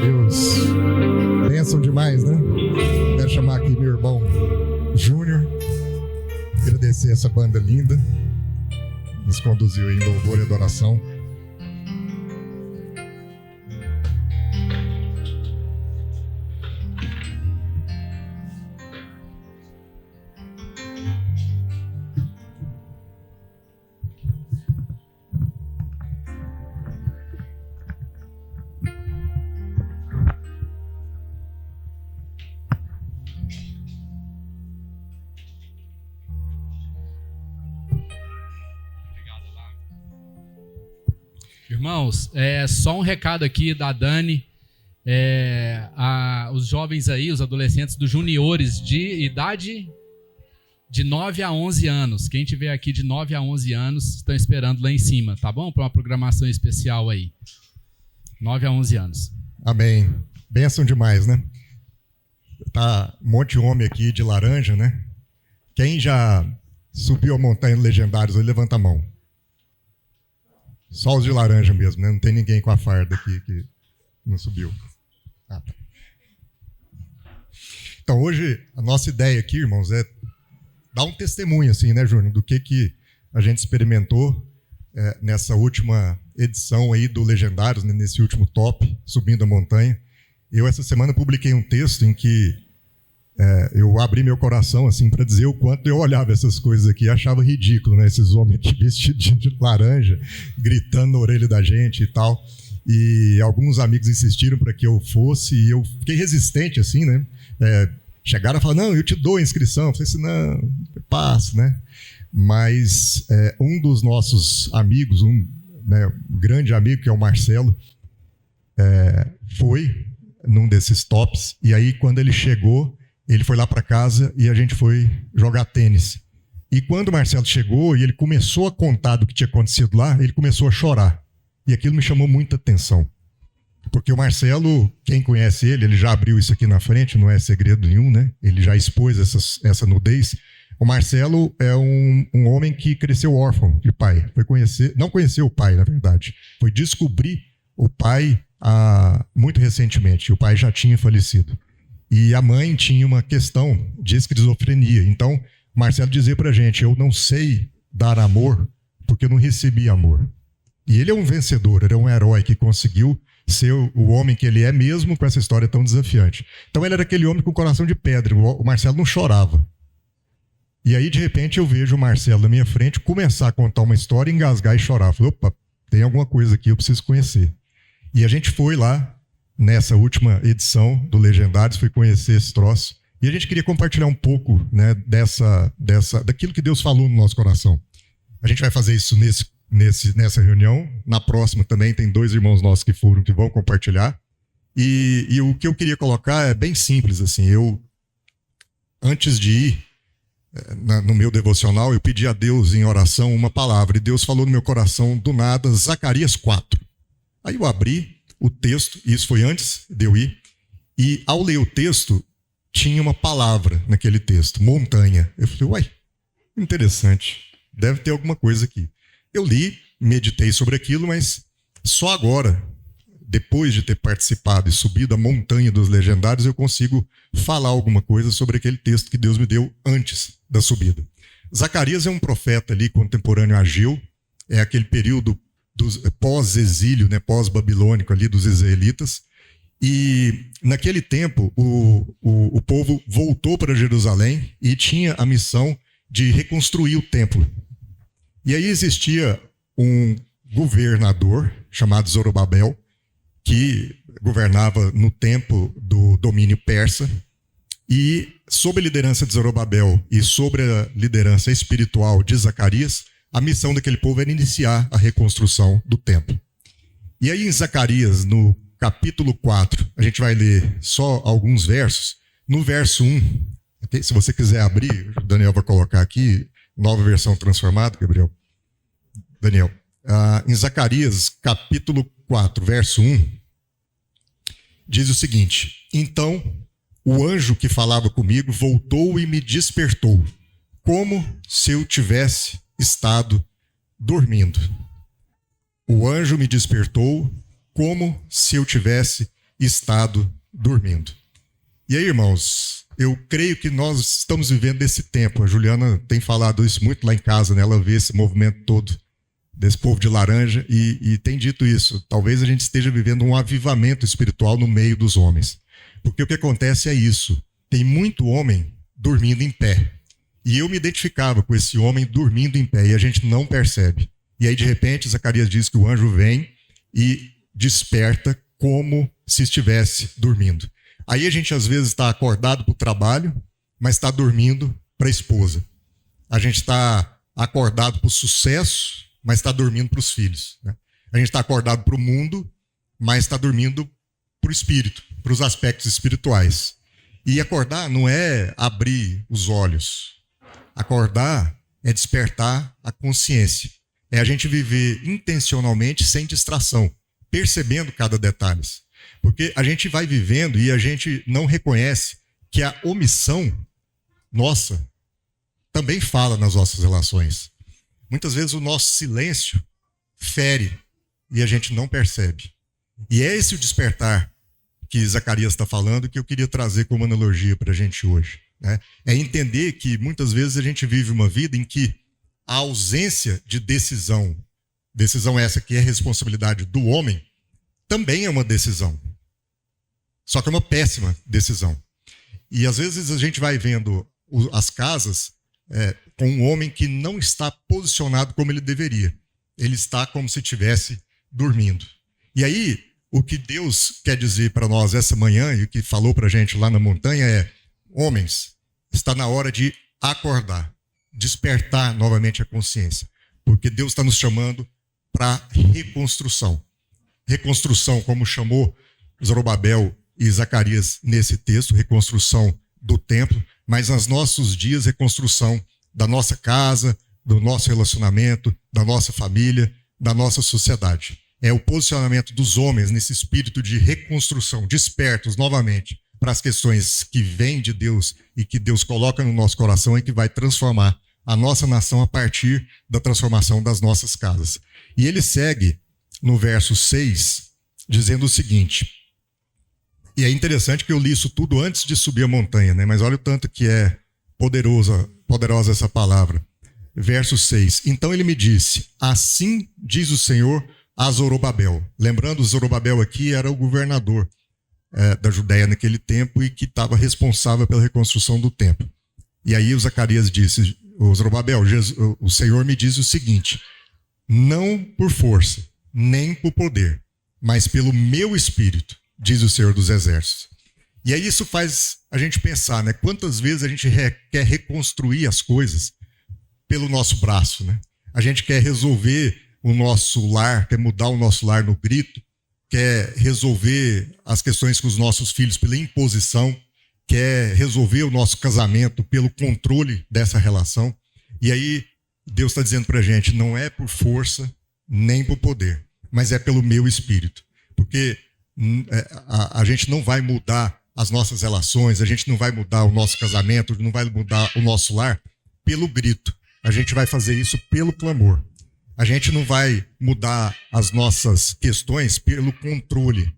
Deus. Bênção demais, né? Quero chamar aqui meu irmão Júnior. Agradecer essa banda linda. Nos conduziu em louvor e adoração. Irmãos, só um recado aqui da Dani. Os jovens aí, os adolescentes dos juniores de idade de 9 a 11 anos. Quem tiver aqui de 9 a 11 anos estão esperando lá em cima, tá bom? Para uma programação especial aí. 9 a 11 anos. Amém. Bênção demais, né? Tá um monte de homem aqui de laranja, né? Quem já subiu a montanha do Legendários, levanta a mão. Só os de laranja mesmo, né? Não tem ninguém com a farda aqui que não subiu. Tá. Então, hoje, a nossa ideia aqui, irmãos, é dar um testemunho, assim, né, Júnior, do que a gente experimentou nessa última edição aí do Legendários, né, nesse último top, subindo a montanha. Eu, essa semana, publiquei um texto em que eu abri meu coração assim para dizer o quanto eu olhava essas coisas aqui e achava ridículo, né? Esses homens aqui vestidos de laranja, gritando na orelha da gente e tal. E alguns amigos insistiram para que eu fosse e eu fiquei resistente assim, né? Chegaram a falar, não, eu te dou a inscrição. Eu falei assim, não, eu passo, né? Mas um dos nossos amigos, um grande amigo, que é o Marcelo, foi num desses tops. E aí, quando ele chegou, ele foi lá para casa e a gente foi jogar tênis. E quando o Marcelo chegou e ele começou a contar do que tinha acontecido lá, ele começou a chorar. E aquilo me chamou muita atenção. Porque o Marcelo, quem conhece ele já abriu isso aqui na frente, não é segredo nenhum, né? Ele já expôs essa nudez. O Marcelo é um homem que cresceu órfão de pai. Não conheceu o pai, na verdade. Foi descobrir o pai muito recentemente. O pai já tinha falecido. E a mãe tinha uma questão de esquizofrenia. Então, o Marcelo dizia pra gente, eu não sei dar amor porque eu não recebi amor. E ele é um vencedor, ele é um herói que conseguiu ser o homem que ele é mesmo com essa história tão desafiante. Então, ele era aquele homem com o coração de pedra. O Marcelo não chorava. E aí, de repente, eu vejo o Marcelo na minha frente começar a contar uma história, engasgar e chorar. Eu falei, opa, tem alguma coisa aqui, eu preciso conhecer. E a gente foi lá, nessa última edição do Legendários, fui conhecer esse troço. E a gente queria compartilhar um pouco, né, daquilo que Deus falou no nosso coração. A gente vai fazer isso nessa reunião. Na próxima também tem 2 irmãos nossos que vão compartilhar. E o que eu queria colocar é bem simples, assim. Eu, antes de ir no meu devocional, eu pedi a Deus em oração uma palavra. E Deus falou no meu coração, do nada, Zacarias 4. Aí eu abri o texto, e isso foi antes de eu ir, e ao ler o texto, tinha uma palavra naquele texto, montanha. Eu falei, uai, interessante, deve ter alguma coisa aqui. Eu li, meditei sobre aquilo, mas só agora, depois de ter participado e subido a montanha dos Legendários, eu consigo falar alguma coisa sobre aquele texto que Deus me deu antes da subida. Zacarias é um profeta ali, contemporâneo a Ageu, é aquele período pós-exílio, né, pós-babilônico ali dos israelitas. E naquele tempo o povo voltou para Jerusalém e tinha a missão de reconstruir o templo. E aí existia um governador chamado Zorobabel, que governava no tempo do domínio persa. E sob a liderança de Zorobabel e sobre a liderança espiritual de Zacarias, a missão daquele povo era iniciar a reconstrução do templo. E aí em Zacarias, no capítulo 4, a gente vai ler só alguns versos. No verso 1, okay? Se você quiser abrir, o Daniel vai colocar aqui, nova versão transformada, Gabriel. Daniel, em Zacarias, capítulo 4, verso 1, diz o seguinte: então o anjo que falava comigo voltou e me despertou, como se eu tivesse estado dormindo. O anjo me despertou como se eu tivesse estado dormindo. E aí, irmãos, eu creio que nós estamos vivendo esse tempo. A Juliana tem falado isso muito lá em casa, né? Ela vê esse movimento todo desse povo de laranja e tem dito isso. Talvez a gente esteja vivendo um avivamento espiritual no meio dos homens. Porque o que acontece é isso. Tem muito homem dormindo em pé. E eu me identificava com esse homem dormindo em pé e a gente não percebe. E aí, de repente, Zacarias diz que o anjo vem e desperta como se estivesse dormindo. Aí a gente às vezes está acordado para o trabalho, mas está dormindo para a esposa. A gente está acordado para o sucesso, mas está dormindo para os filhos, né? A gente está acordado para o mundo, mas está dormindo para o espírito, para os aspectos espirituais. E acordar não é abrir os olhos. Acordar é despertar a consciência. É a gente viver intencionalmente, sem distração, percebendo cada detalhe. Porque a gente vai vivendo e a gente não reconhece que a omissão nossa também fala nas nossas relações. Muitas vezes o nosso silêncio fere e a gente não percebe. E é esse o despertar que Zacarias está falando que eu queria trazer como analogia para a gente hoje, né? É entender que muitas vezes a gente vive uma vida em que a ausência de decisão essa que é responsabilidade do homem, também é uma decisão. Só que é uma péssima decisão. E às vezes a gente vai vendo as casas com um homem que não está posicionado como ele deveria. Ele está como se estivesse dormindo. E aí, o que Deus quer dizer para nós essa manhã, e o que falou para a gente lá na montanha é: homens, está na hora de acordar, despertar novamente a consciência. Porque Deus está nos chamando para reconstrução. Reconstrução, como chamou Zorobabel e Zacarias nesse texto, reconstrução do templo, mas nos nossos dias, reconstrução da nossa casa, do nosso relacionamento, da nossa família, da nossa sociedade. É o posicionamento dos homens nesse espírito de reconstrução, despertos novamente para as questões que vêm de Deus e que Deus coloca no nosso coração e que vai transformar a nossa nação a partir da transformação das nossas casas. E ele segue no verso 6, dizendo o seguinte, e é interessante que eu li isso tudo antes de subir a montanha, né? Mas olha o tanto que é poderosa essa palavra. Verso 6, então ele me disse, assim diz o Senhor a Zorobabel. Lembrando, Zorobabel aqui era o governador da Judéia naquele tempo e que estava responsável pela reconstrução do templo. E aí o Zacarias disse, o Zorobabel, o Senhor me diz o seguinte, não por força, nem por poder, mas pelo meu espírito, diz o Senhor dos Exércitos. E aí isso faz a gente pensar, né? Quantas vezes a gente quer reconstruir as coisas pelo nosso braço, né? A gente quer resolver o nosso lar, quer mudar o nosso lar no grito, quer resolver as questões com os nossos filhos pela imposição, quer resolver o nosso casamento pelo controle dessa relação. E aí Deus está dizendo para a gente, não é por força nem por poder, mas é pelo meu espírito. Porque a gente não vai mudar as nossas relações, a gente não vai mudar o nosso casamento, não vai mudar o nosso lar pelo grito. A gente vai fazer isso pelo clamor. A gente não vai mudar as nossas questões pelo controle,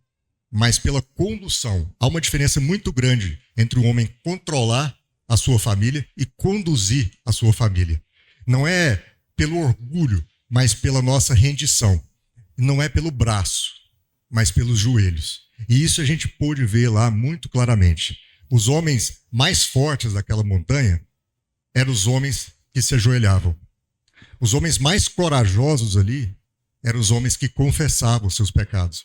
mas pela condução. Há uma diferença muito grande entre o homem controlar a sua família e conduzir a sua família. Não é pelo orgulho, mas pela nossa rendição. Não é pelo braço, mas pelos joelhos. E isso a gente pôde ver lá muito claramente. Os homens mais fortes daquela montanha eram os homens que se ajoelhavam. Os homens mais corajosos ali eram os homens que confessavam seus pecados.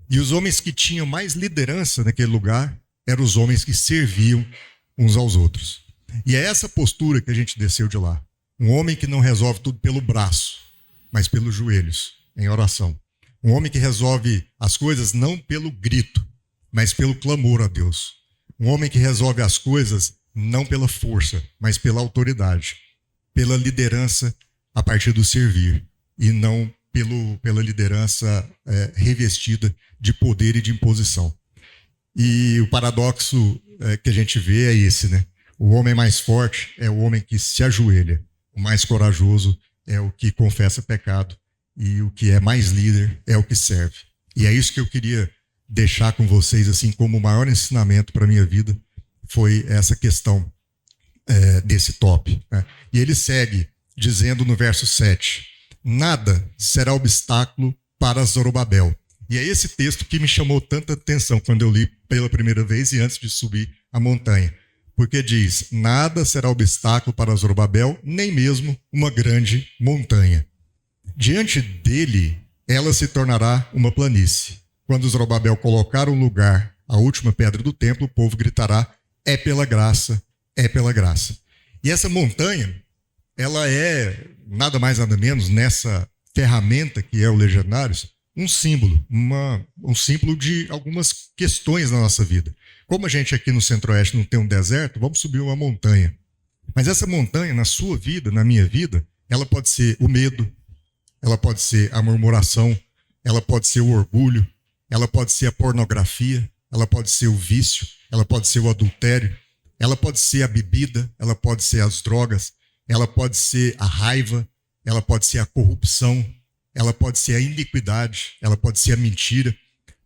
E os homens que tinham mais liderança naquele lugar eram os homens que serviam uns aos outros. E é essa postura que a gente desceu de lá. Um homem que não resolve tudo pelo braço, mas pelos joelhos, em oração. Um homem que resolve as coisas não pelo grito, mas pelo clamor a Deus. Um homem que resolve as coisas não pela força, mas pela autoridade. Pela liderança a partir do servir. E não pela liderança revestida de poder e de imposição. E o paradoxo que a gente vê é esse, né? O homem mais forte é o homem que se ajoelha. O mais corajoso é o que confessa pecado. E o que é mais líder é o que serve. E é isso que eu queria deixar com vocês assim como o maior ensinamento para a minha vida foi essa questão desse top, né? E ele segue dizendo no verso 7, nada será obstáculo para Zorobabel. E é esse texto que me chamou tanta atenção quando eu li pela primeira vez e antes de subir a montanha. Porque diz, nada será obstáculo para Zorobabel, nem mesmo uma grande montanha. Diante dele, ela se tornará uma planície. Quando Zorobabel colocar um lugar, a última pedra do templo, o povo gritará, é pela graça, é pela graça. E essa montanha, ela é nada mais nada menos, nessa ferramenta que é o Legendários, um símbolo, um símbolo de algumas questões na nossa vida. Como a gente aqui no Centro-Oeste não tem um deserto, vamos subir uma montanha. Mas essa montanha, na sua vida, na minha vida, ela pode ser o medo, ela pode ser a murmuração, ela pode ser o orgulho, ela pode ser a pornografia, ela pode ser o vício, ela pode ser o adultério, ela pode ser a bebida, ela pode ser as drogas, ela pode ser a raiva, ela pode ser a corrupção, ela pode ser a iniquidade, ela pode ser a mentira.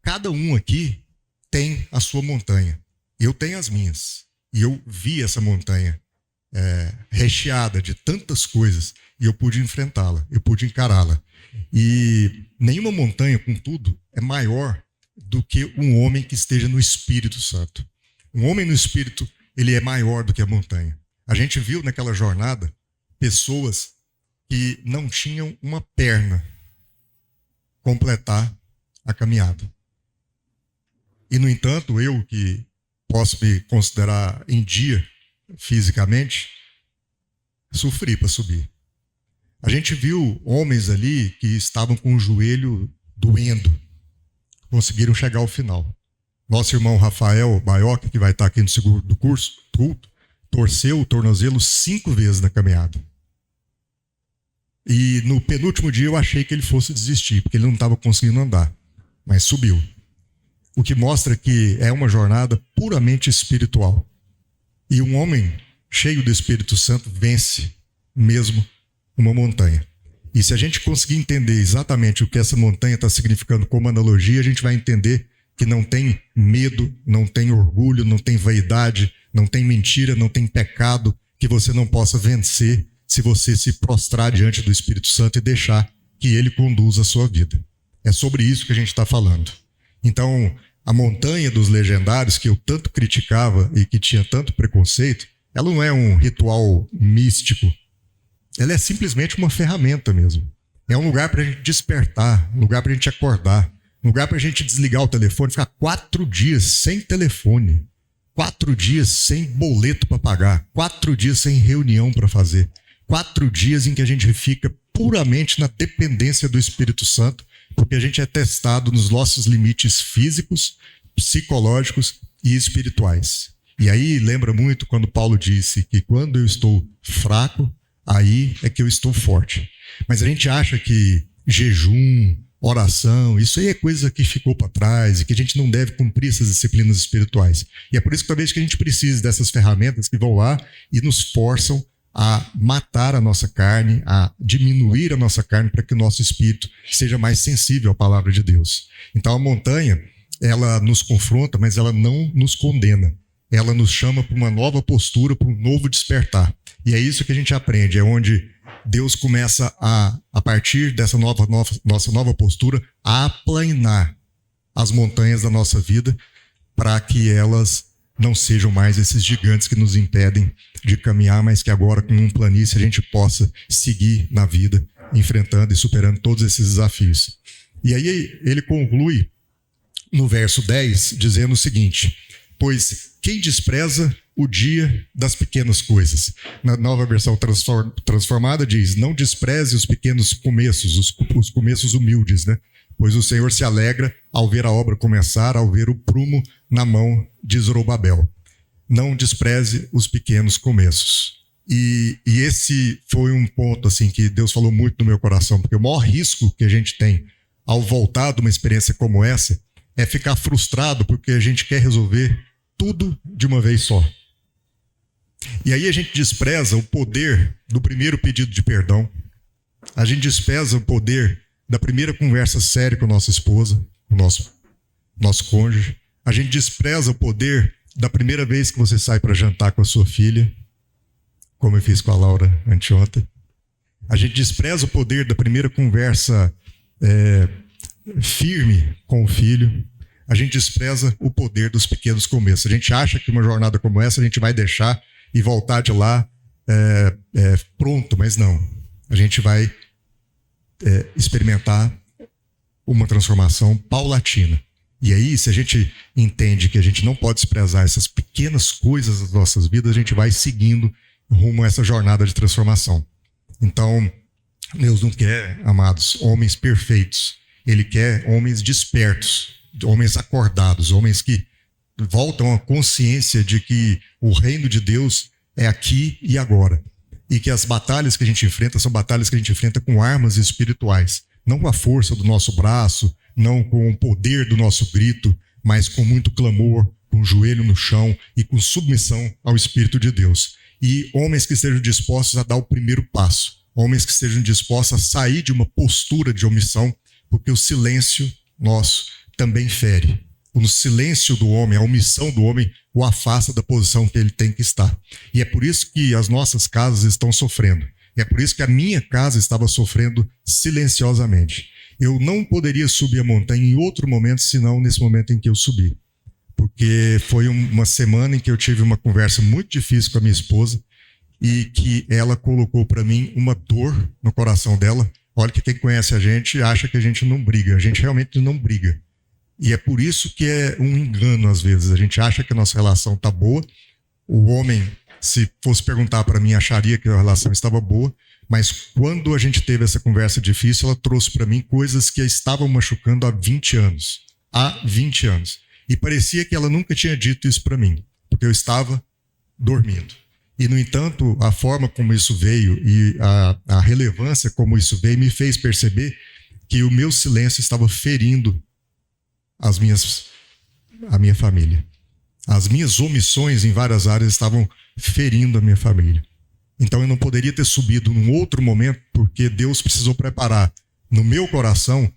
Cada um aqui tem a sua montanha. Eu tenho as minhas. E eu vi essa montanha recheada de tantas coisas e eu pude enfrentá-la, eu pude encará-la. E nenhuma montanha, contudo, é maior do que um homem que esteja no Espírito Santo. Um homem no Espírito, ele é maior do que a montanha. A gente viu naquela jornada pessoas que não tinham uma perna completar a caminhada. E, no entanto, eu que posso me considerar em dia fisicamente, sofri para subir. A gente viu homens ali que estavam com o joelho doendo, conseguiram chegar ao final. Nosso irmão Rafael Baioca, que vai estar aqui no segundo do culto, torceu o tornozelo 5 vezes na caminhada. E no penúltimo dia eu achei que ele fosse desistir, porque ele não estava conseguindo andar, mas subiu. O que mostra que é uma jornada puramente espiritual. E um homem cheio do Espírito Santo vence mesmo uma montanha. E se a gente conseguir entender exatamente o que essa montanha está significando como analogia, a gente vai entender que não tem medo, não tem orgulho, não tem vaidade, não tem mentira, não tem pecado que você não possa vencer se você se prostrar diante do Espírito Santo e deixar que ele conduza a sua vida. É sobre isso que a gente está falando. Então, a montanha dos legendários, que eu tanto criticava e que tinha tanto preconceito, ela não é um ritual místico. Ela é simplesmente uma ferramenta mesmo. É um lugar para a gente despertar, um lugar para a gente acordar, um lugar para a gente desligar o telefone, ficar 4 dias sem telefone, 4 dias sem boleto para pagar, 4 dias sem reunião para fazer, 4 dias em que a gente fica puramente na dependência do Espírito Santo, porque a gente é testado nos nossos limites físicos, psicológicos e espirituais. E aí lembra muito quando Paulo disse que quando eu estou fraco, aí é que eu estou forte. Mas a gente acha que jejum, oração, isso aí é coisa que ficou para trás e que a gente não deve cumprir essas disciplinas espirituais. E é por isso que talvez que a gente precise dessas ferramentas que vão lá e nos forçam a matar a nossa carne, a diminuir a nossa carne para que o nosso espírito seja mais sensível à palavra de Deus. Então a montanha, ela nos confronta, mas ela não nos condena. Ela nos chama para uma nova postura, para um novo despertar. E é isso que a gente aprende, é onde Deus começa a partir dessa nossa nova postura, a aplanar as montanhas da nossa vida para que elas não sejam mais esses gigantes que nos impedem de caminhar, mas que agora, com um planície, a gente possa seguir na vida, enfrentando e superando todos esses desafios. E aí ele conclui no verso 10, dizendo o seguinte: pois quem despreza o dia das pequenas coisas? Na nova versão transformada diz, não despreze os pequenos começos, os começos humildes, né? Pois o Senhor se alegra ao ver a obra começar, ao ver o prumo na mão de Zorobabel. Não despreze os pequenos começos. E esse foi um ponto assim, que Deus falou muito no meu coração, porque o maior risco que a gente tem ao voltar de uma experiência como essa é ficar frustrado porque a gente quer resolver tudo de uma vez só. E aí a gente despreza o poder do primeiro pedido de perdão, a gente despreza o poder da primeira conversa séria com a nossa esposa, com o nosso nosso cônjuge. A gente despreza o poder da primeira vez que você sai para jantar com a sua filha, como eu fiz com a Laura anteontem. A gente despreza o poder da primeira conversa firme com o filho. A gente despreza o poder dos pequenos começos. A gente acha que uma jornada como essa a gente vai deixar e voltar de lá pronto, mas não. A gente vai experimentar uma transformação paulatina. E aí, se a gente entende que a gente não pode desprezar essas pequenas coisas das nossas vidas, a gente vai seguindo rumo a essa jornada de transformação. Então, Deus não quer, amados, homens perfeitos. Ele quer homens despertos, homens acordados, homens que voltam à consciência de que o reino de Deus é aqui e agora. E que as batalhas que a gente enfrenta são batalhas que a gente enfrenta com armas espirituais. Não com a força do nosso braço, não com o poder do nosso grito, mas com muito clamor, com o joelho no chão e com submissão ao Espírito de Deus. E homens que estejam dispostos a dar o primeiro passo. Homens que estejam dispostos a sair de uma postura de omissão, porque o silêncio nosso também fere. O silêncio do homem, a omissão do homem, o afasta da posição que ele tem que estar. E é por isso que as nossas casas estão sofrendo. E é por isso que a minha casa estava sofrendo silenciosamente. Eu não poderia subir a montanha em outro momento, senão nesse momento em que eu subi. Porque foi uma semana em que eu tive uma conversa muito difícil com a minha esposa e que ela colocou para mim uma dor no coração dela. Olha que quem conhece a gente acha que a gente não briga. A gente realmente não briga. E é por isso que é um engano às vezes. A gente acha que a nossa relação está boa. O homem, se fosse perguntar para mim, acharia que a relação estava boa. Mas quando a gente teve essa conversa difícil, ela trouxe para mim coisas que a estavam machucando há 20 anos. Há 20 anos. E parecia que ela nunca tinha dito isso para mim, porque eu estava dormindo. E, no entanto, a forma como isso veio e a relevância como isso veio me fez perceber que o meu silêncio estava ferindo a minha família. As minhas omissões em várias áreas estavam ferindo a minha família. Então eu não poderia ter subido num outro momento, porque Deus precisou preparar no meu coração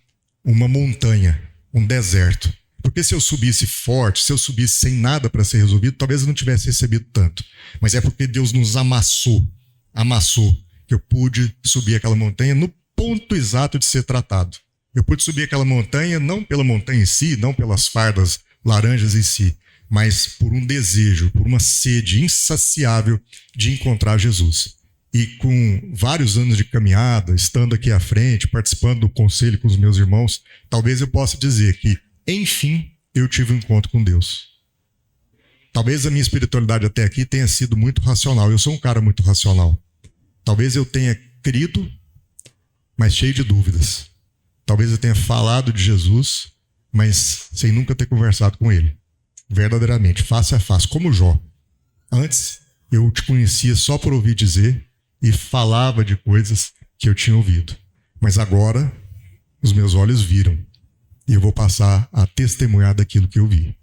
uma montanha, um deserto. Porque se eu subisse forte, se eu subisse sem nada para ser resolvido, talvez eu não tivesse recebido tanto. Mas é porque Deus nos amassou, que eu pude subir aquela montanha no ponto exato de ser tratado. Eu pude subir aquela montanha não pela montanha em si, não pelas fardas laranjas em si, mas por um desejo, por uma sede insaciável de encontrar Jesus. E com vários anos de caminhada, estando aqui à frente, participando do conselho com os meus irmãos, talvez eu possa dizer que, enfim, eu tive um encontro com Deus. Talvez a minha espiritualidade até aqui tenha sido muito racional. Eu sou um cara muito racional. Talvez eu tenha crido, mas cheio de dúvidas. Talvez eu tenha falado de Jesus, mas sem nunca ter conversado com ele. Verdadeiramente, face a face, como Jó. Antes, eu te conhecia só por ouvir dizer e falava de coisas que eu tinha ouvido. Mas agora, os meus olhos viram e eu vou passar a testemunhar daquilo que eu vi.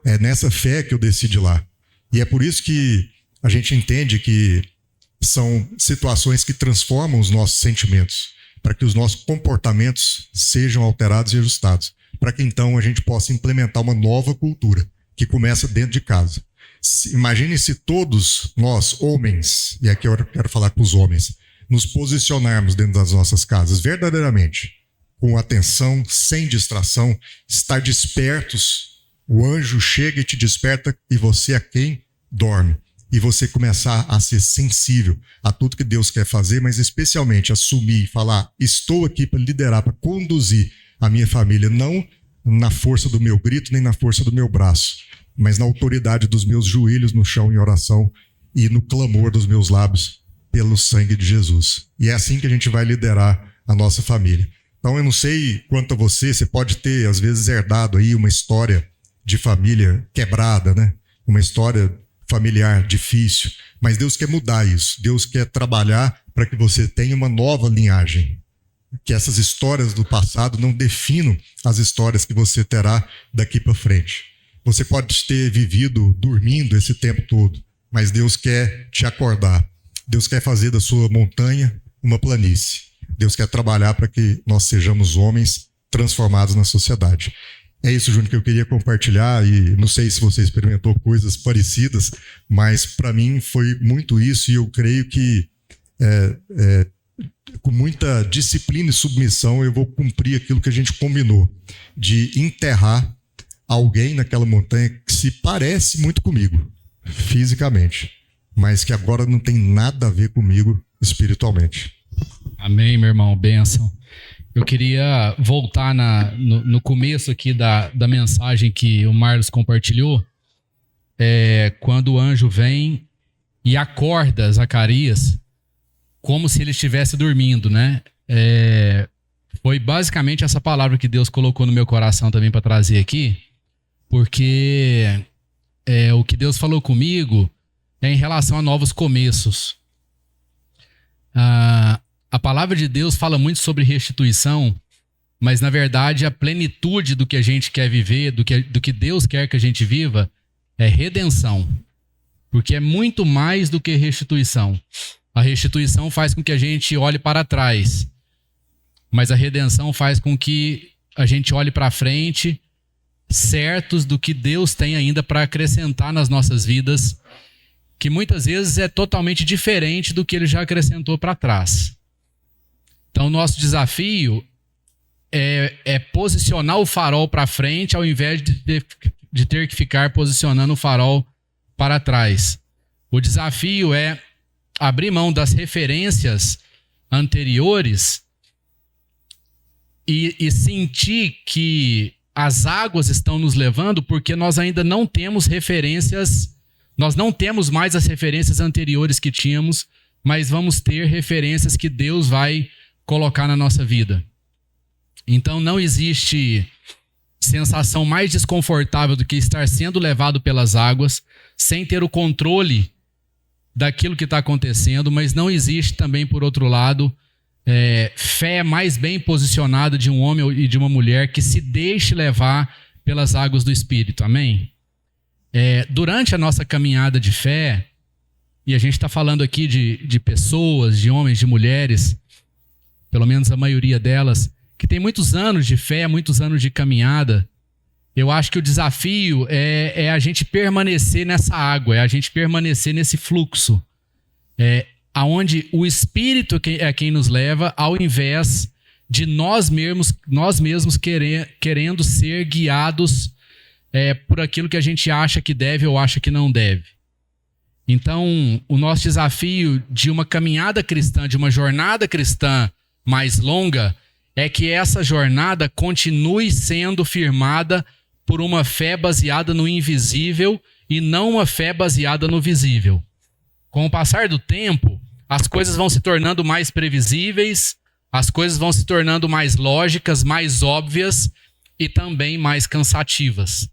É nessa fé que eu desci de lá. E é por isso que a gente entende que são situações que transformam os nossos sentimentos, para que os nossos comportamentos sejam alterados e ajustados, para que então a gente possa implementar uma nova cultura, que começa dentro de casa. Imagine se todos nós, homens, e aqui eu quero falar com os homens, nos posicionarmos dentro das nossas casas verdadeiramente, com atenção, sem distração, estar despertos. O anjo chega e te desperta e você é quem dorme. E você começar a ser sensível a tudo que Deus quer fazer, mas especialmente assumir e falar, estou aqui para liderar, para conduzir a minha família, não na força do meu grito, nem na força do meu braço, mas na autoridade dos meus joelhos no chão em oração e no clamor dos meus lábios pelo sangue de Jesus. E é assim que a gente vai liderar a nossa família. Então eu não sei quanto a você pode ter às vezes herdado aí uma história de família quebrada, né? Uma história familiar difícil, mas Deus quer mudar isso. Deus quer trabalhar para que você tenha uma nova linhagem. Que essas histórias do passado não definam as histórias que você terá daqui para frente. Você pode ter vivido dormindo esse tempo todo, mas Deus quer te acordar. Deus quer fazer da sua montanha uma planície. Deus quer trabalhar para que nós sejamos homens transformados na sociedade. É isso, Júnior, que eu queria compartilhar, e não sei se você experimentou coisas parecidas, mas para mim foi muito isso, e eu creio que com muita disciplina e submissão eu vou cumprir aquilo que a gente combinou, de enterrar alguém naquela montanha que se parece muito comigo, fisicamente, mas que agora não tem nada a ver comigo espiritualmente. Amém, meu irmão, bênção. Eu queria voltar no começo aqui da mensagem que o Marlos compartilhou, quando o anjo vem e acorda Zacarias como se ele estivesse dormindo, né? Foi basicamente essa palavra que Deus colocou no meu coração também para trazer aqui, porque o que Deus falou comigo é em relação a novos começos. A palavra de Deus fala muito sobre restituição, mas na verdade a plenitude do que a gente quer viver, do que Deus quer que a gente viva, é redenção. Porque é muito mais do que restituição. A restituição faz com que a gente olhe para trás, mas a redenção faz com que a gente olhe para frente, certos do que Deus tem ainda para acrescentar nas nossas vidas, que muitas vezes é totalmente diferente do que Ele já acrescentou para trás. Então, o nosso desafio é posicionar o farol para frente ao invés de ter que ficar posicionando o farol para trás. O desafio é abrir mão das referências anteriores e sentir que as águas estão nos levando porque nós ainda não temos referências, nós não temos mais as referências anteriores que tínhamos, mas vamos ter referências que Deus vai colocar na nossa vida. Então não existe sensação mais desconfortável do que estar sendo levado pelas águas sem ter o controle daquilo que está acontecendo, mas não existe também, por outro lado, fé mais bem posicionada de um homem e de uma mulher que se deixe levar pelas águas do Espírito. Amém? Durante a nossa caminhada de fé, e a gente está falando aqui de pessoas, de homens, de mulheres, pelo menos a maioria delas, que tem muitos anos de fé, muitos anos de caminhada, eu acho que o desafio é a gente permanecer nessa água, é a gente permanecer nesse fluxo, aonde o Espírito é quem nos leva, ao invés de nós mesmos querendo ser guiados por aquilo que a gente acha que deve ou acha que não deve. Então, o nosso desafio de uma caminhada cristã, de uma jornada cristã mais longa, é que essa jornada continue sendo firmada por uma fé baseada no invisível e não uma fé baseada no visível. Com o passar do tempo, as coisas vão se tornando mais previsíveis, as coisas vão se tornando mais lógicas, mais óbvias e também mais cansativas.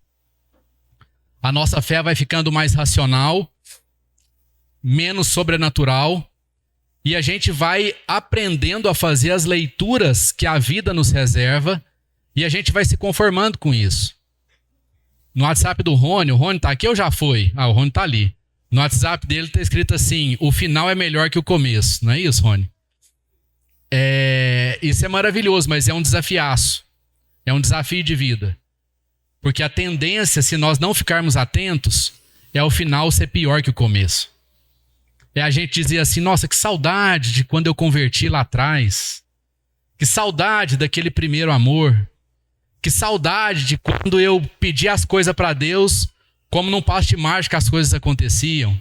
A nossa fé vai ficando mais racional, menos sobrenatural, e a gente vai aprendendo a fazer as leituras que a vida nos reserva, e a gente vai se conformando com isso. No WhatsApp do Rony, o Rony está aqui ou já foi? O Rony está ali. No WhatsApp dele está escrito assim: o final é melhor que o começo. Não é isso, Rony? Isso é maravilhoso, mas é um desafiaço. É um desafio de vida. Porque a tendência, se nós não ficarmos atentos, é o final ser pior que o começo. É a gente dizer assim: nossa, que saudade de quando eu converti lá atrás. Que saudade daquele primeiro amor. Que saudade de quando eu pedi as coisas para Deus, como num passe de mágica as coisas aconteciam.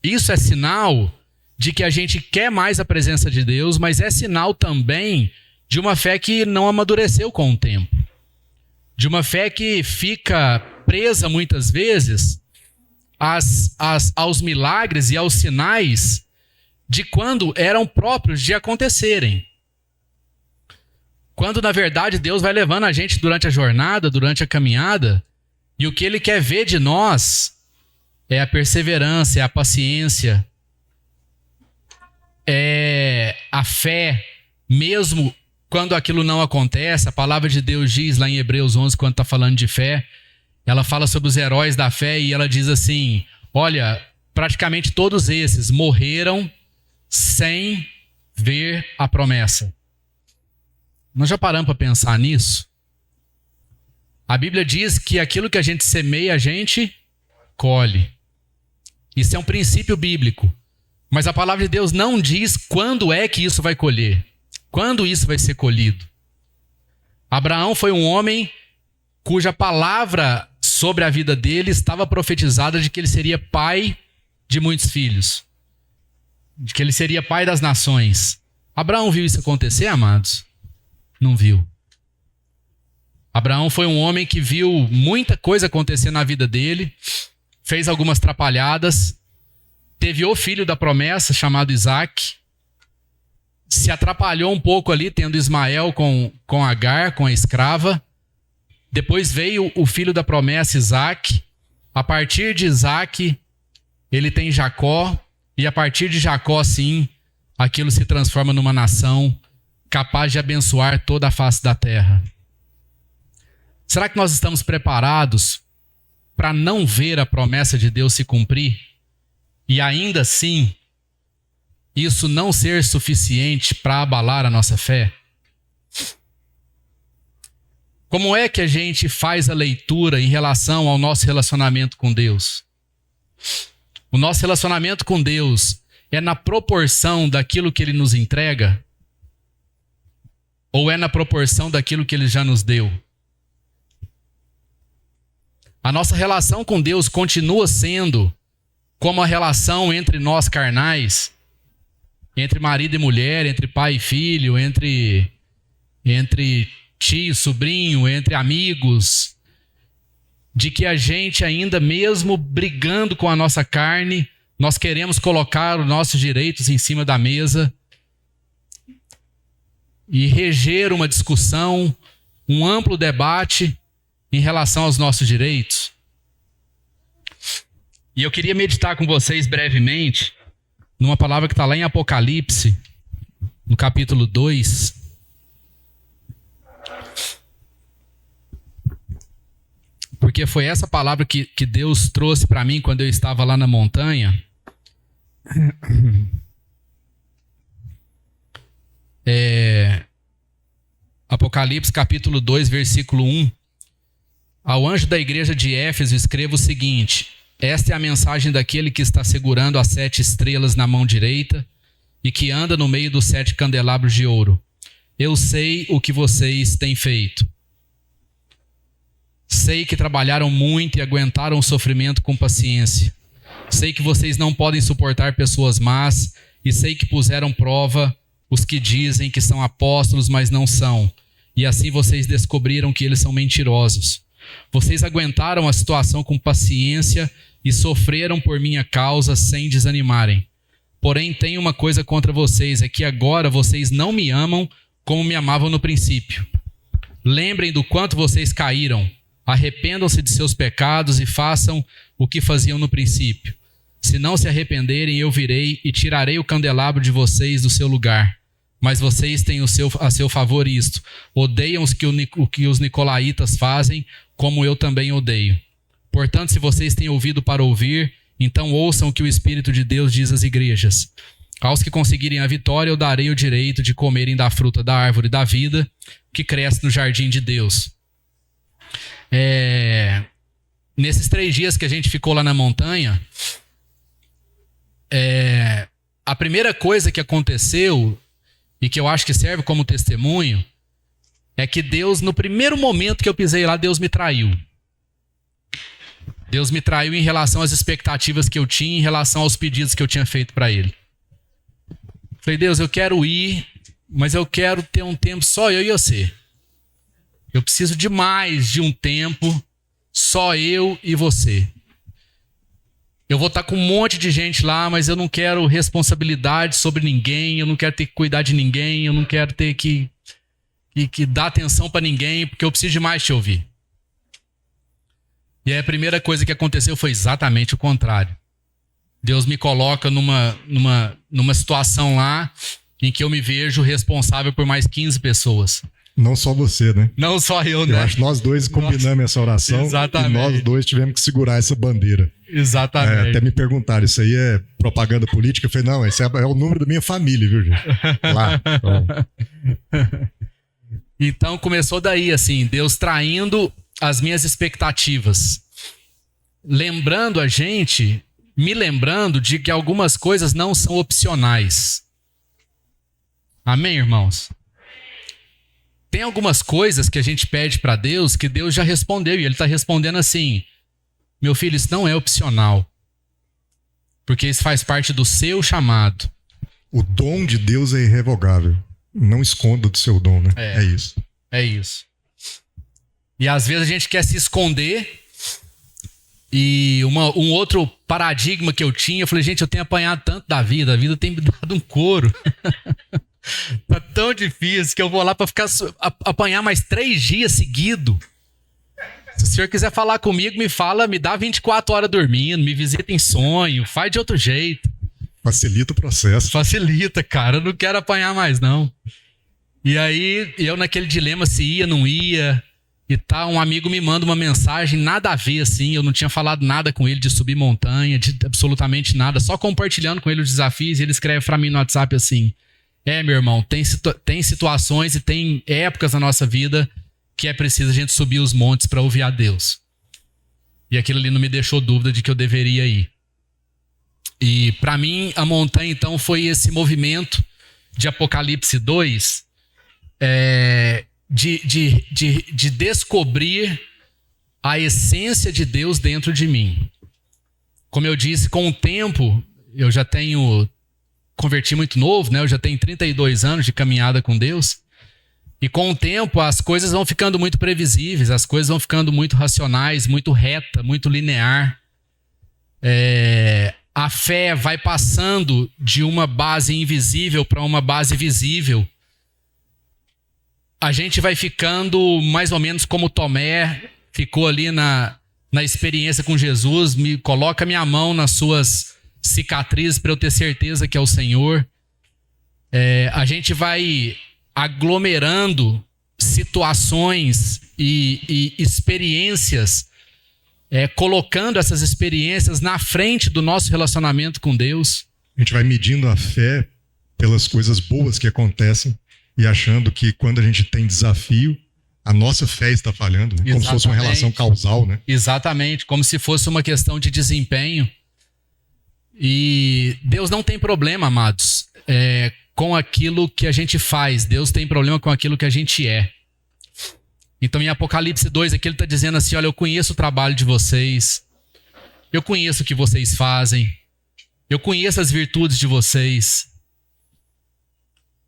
Isso é sinal de que a gente quer mais a presença de Deus, mas é sinal também de uma fé que não amadureceu com o tempo. De uma fé que fica presa muitas vezes aos milagres e aos sinais de quando eram próprios de acontecerem. Quando, na verdade, Deus vai levando a gente durante a jornada, durante a caminhada, e o que Ele quer ver de nós é a perseverança, é a paciência, é a fé, mesmo quando aquilo não acontece. A palavra de Deus diz lá em Hebreus 11, quando está falando de fé, ela fala sobre os heróis da fé e ela diz assim: olha, praticamente todos esses morreram sem ver a promessa. Nós já paramos para pensar nisso? A Bíblia diz que aquilo que a gente semeia, a gente colhe. Isso é um princípio bíblico. Mas a palavra de Deus não diz quando é que isso vai colher. Quando isso vai ser colhido. Abraão foi um homem cuja palavra sobre a vida dele estava profetizada de que ele seria pai de muitos filhos. De que ele seria pai das nações. Abraão viu isso acontecer, amados? Não viu. Abraão foi um homem que viu muita coisa acontecer na vida dele, fez algumas trapalhadas, teve o filho da promessa chamado Isaac, se atrapalhou um pouco ali tendo Ismael com Agar, com a escrava. Depois veio o filho da promessa, Isaac. A partir de Isaac, ele tem Jacó. E a partir de Jacó, sim, aquilo se transforma numa nação capaz de abençoar toda a face da terra. Será que nós estamos preparados para não ver a promessa de Deus se cumprir? E ainda assim, isso não ser suficiente para abalar a nossa fé? Como é que a gente faz a leitura em relação ao nosso relacionamento com Deus? O nosso relacionamento com Deus é na proporção daquilo que Ele nos entrega? Ou é na proporção daquilo que Ele já nos deu? A nossa relação com Deus continua sendo como a relação entre nós carnais, entre marido e mulher, entre pai e filho, entre tio, sobrinho, entre amigos, de que a gente ainda mesmo brigando com a nossa carne, nós queremos colocar os nossos direitos em cima da mesa e reger uma discussão, um amplo debate em relação aos nossos direitos. E eu queria meditar com vocês brevemente numa palavra que está lá em Apocalipse, no capítulo 2. Porque foi essa palavra que Deus trouxe para mim quando eu estava lá na montanha. Apocalipse capítulo 2, versículo 1. Ao anjo da igreja de Éfeso escreva o seguinte: esta é a mensagem daquele que está segurando as 7 estrelas na mão direita e que anda no meio dos 7 candelabros de ouro. Eu sei o que vocês têm feito. Sei que trabalharam muito e aguentaram o sofrimento com paciência. Sei que vocês não podem suportar pessoas más e sei que puseram prova os que dizem que são apóstolos, mas não são. E assim vocês descobriram que eles são mentirosos. Vocês aguentaram a situação com paciência e sofreram por minha causa sem desanimarem. Porém, tenho uma coisa contra vocês, é que agora vocês não me amam como me amavam no princípio. Lembrem do quanto vocês caíram. Arrependam-se de seus pecados e façam o que faziam no princípio. Se não se arrependerem, eu virei e tirarei o candelabro de vocês do seu lugar. Mas vocês têm a seu favor isto: odeiam o que os nicolaítas fazem, como eu também odeio. Portanto, se vocês têm ouvido para ouvir, então ouçam o que o Espírito de Deus diz às igrejas. Aos que conseguirem a vitória, eu darei o direito de comerem da fruta da árvore da vida, que cresce no jardim de Deus. Nesses 3 dias que a gente ficou lá na montanha, a primeira coisa que aconteceu, e que eu acho que serve como testemunho, é que Deus, no primeiro momento que eu pisei lá, Deus me traiu. Deus me traiu em relação às expectativas que eu tinha, em relação aos pedidos que eu tinha feito para Ele. Falei: Deus, eu quero ir, mas eu quero ter um tempo só eu e você. Eu preciso de mais de um tempo, só eu e você. Eu vou estar com um monte de gente lá, mas eu não quero responsabilidade sobre ninguém, eu não quero ter que cuidar de ninguém, eu não quero ter que dar atenção para ninguém, porque eu preciso de mais te ouvir. E aí a primeira coisa que aconteceu foi exatamente o contrário. Deus me coloca numa situação lá em que eu me vejo responsável por mais 15 pessoas. Não só você, né? Não só eu, né? Eu acho que nós dois combinamos essa oração. Exatamente. E nós dois tivemos que segurar essa bandeira. Exatamente. Até me perguntaram, isso aí é propaganda política? Eu falei: não, esse é o número da minha família, viu, gente? Lá. Então começou daí, assim, Deus traindo as minhas expectativas, me lembrando de que algumas coisas não são opcionais. Amém, irmãos? Tem algumas coisas que a gente pede para Deus que Deus já respondeu, e Ele está respondendo assim: meu filho, isso não é opcional, porque isso faz parte do seu chamado. O dom de Deus é irrevogável. Não esconda do seu dom, né? É isso. É isso. E às vezes a gente quer se esconder. E um outro paradigma que eu tinha, eu falei, gente, eu tenho apanhado tanto da vida, a vida tem me dado um couro. Tá tão difícil que eu vou lá para apanhar mais 3 dias seguidos. Se o senhor quiser falar comigo, me dá 24 horas dormindo, me visita em sonho, faz de outro jeito. Facilita o processo. Facilita, cara, eu não quero apanhar mais não. E aí, eu naquele dilema se ia, não ia... E tá, um amigo me manda uma mensagem, nada a ver, assim, eu não tinha falado nada com ele de subir montanha, de absolutamente nada, só compartilhando com ele os desafios, e ele escreve pra mim no WhatsApp assim: meu irmão, tem situações e tem épocas na nossa vida que é preciso a gente subir os montes para ouvir a Deus. E aquilo ali não me deixou dúvida de que eu deveria ir. E para mim, a montanha, então, foi esse movimento de Apocalipse 2, de descobrir a essência de Deus dentro de mim. Como eu disse, com o tempo, eu já converti muito novo, né? Eu já tenho 32 anos de caminhada com Deus. E com o tempo, as coisas vão ficando muito previsíveis, as coisas vão ficando muito racionais, muito reta, muito linear. A fé vai passando de uma base invisível para uma base visível. A gente vai ficando mais ou menos como Tomé ficou ali na experiência com Jesus, coloca minha mão nas suas cicatrizes para eu ter certeza que é o Senhor. A gente vai aglomerando situações e experiências, colocando essas experiências na frente do nosso relacionamento com Deus. A gente vai medindo a fé pelas coisas boas que acontecem e achando que quando a gente tem desafio, a nossa fé está falhando, né? Como se fosse uma relação causal, né? Exatamente, como se fosse uma questão de desempenho. E Deus não tem problema, amados, com aquilo que a gente faz. Deus tem problema com aquilo que a gente é. Então, em Apocalipse 2, aqui ele está dizendo assim: olha, eu conheço o trabalho de vocês, eu conheço o que vocês fazem, eu conheço as virtudes de vocês.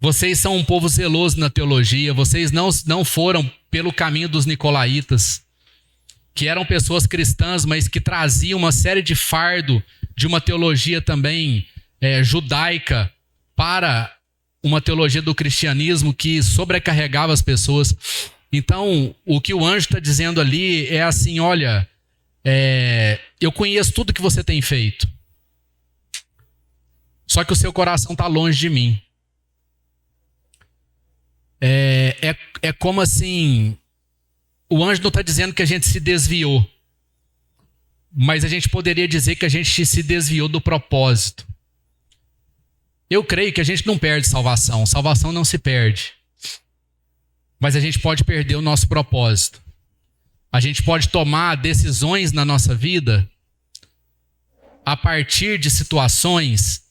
Vocês são um povo zeloso na teologia, vocês não foram pelo caminho dos nicolaítas, que eram pessoas cristãs, mas que traziam uma série de fardo de uma teologia também judaica para uma teologia do cristianismo que sobrecarregava as pessoas. Então, o que o anjo está dizendo ali é assim: olha, eu conheço tudo que você tem feito, só que o seu coração está longe de mim. É como assim, o anjo não está dizendo que a gente se desviou, mas a gente poderia dizer que a gente se desviou do propósito. Eu creio que a gente não perde salvação, salvação não se perde, mas a gente pode perder o nosso propósito. A gente pode tomar decisões na nossa vida a partir de situações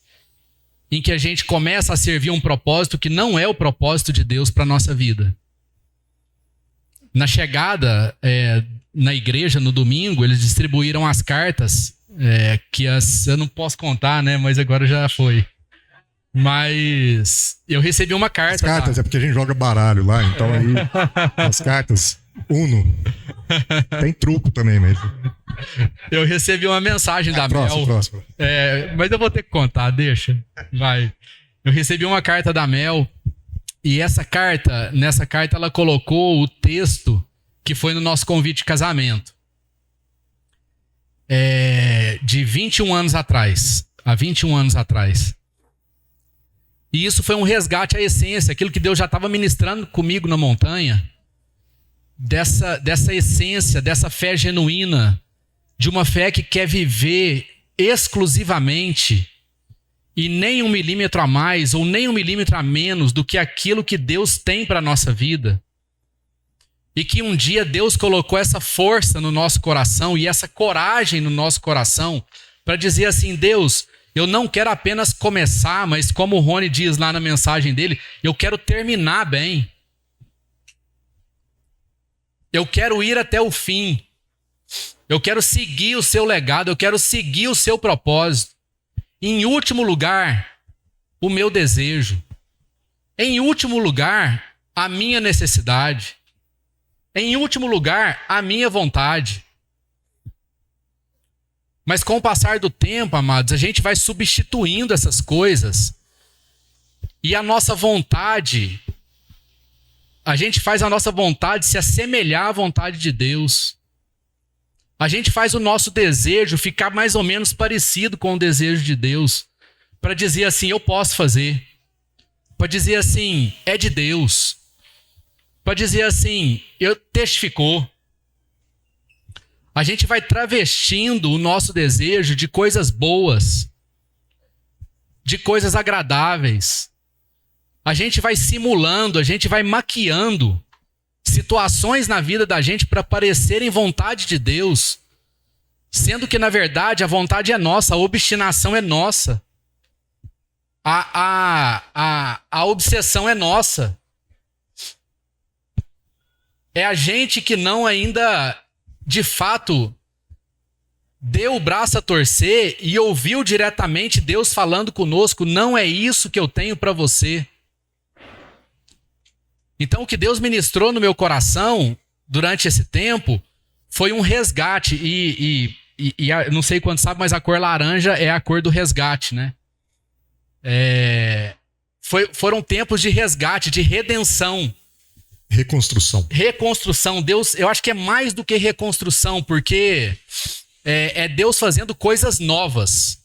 em que a gente começa a servir um propósito que não é o propósito de Deus para a nossa vida. Na chegada na igreja, no domingo, eles distribuíram as cartas, eu não posso contar, né? Mas agora já foi. Mas eu recebi uma carta. As cartas é porque a gente joga baralho lá, então aí as cartas Uno. Tem truco também mesmo. Eu recebi uma mensagem da Mel. Próximo. Mas eu vou ter que contar, deixa. Vai. Eu recebi uma carta da Mel, e nessa carta ela colocou o texto que foi no nosso convite de casamento. De 21 anos atrás. Há 21 anos atrás. E isso foi um resgate à essência, aquilo que Deus já estava ministrando comigo na montanha, dessa essência, dessa fé genuína, de uma fé que quer viver exclusivamente e nem 1 milímetro a mais ou nem 1 milímetro a menos do que aquilo que Deus tem para a nossa vida. E que um dia Deus colocou essa força no nosso coração e essa coragem no nosso coração para dizer assim: Deus, eu não quero apenas começar, mas como o Rony diz lá na mensagem dele, eu quero terminar bem. Eu quero ir até o fim. Eu quero seguir o seu legado, eu quero seguir o seu propósito. Em último lugar, o meu desejo. Em último lugar, a minha necessidade. Em último lugar, a minha vontade. Mas com o passar do tempo, amados, a gente vai substituindo essas coisas. E a nossa vontade, a gente faz a nossa vontade se assemelhar à vontade de Deus. A gente faz o nosso desejo ficar mais ou menos parecido com o desejo de Deus. Para dizer assim, eu posso fazer. Para dizer assim, é de Deus. Para dizer assim, eu testificou. A gente vai travestindo o nosso desejo de coisas boas, de coisas agradáveis. A gente vai simulando, a gente vai maquiando situações na vida da gente para parecerem vontade de Deus, sendo que, na verdade, a vontade é nossa, a obstinação é nossa, a obsessão é nossa. É a gente que não ainda, de fato, deu o braço a torcer e ouviu diretamente Deus falando conosco: não é isso que eu tenho para você. Então, o que Deus ministrou no meu coração durante esse tempo foi um resgate. E não sei quanto sabe, mas a cor laranja é a cor do resgate, né? Foram tempos de resgate, de redenção. Reconstrução. Deus, eu acho que é mais do que reconstrução, porque é Deus fazendo coisas novas.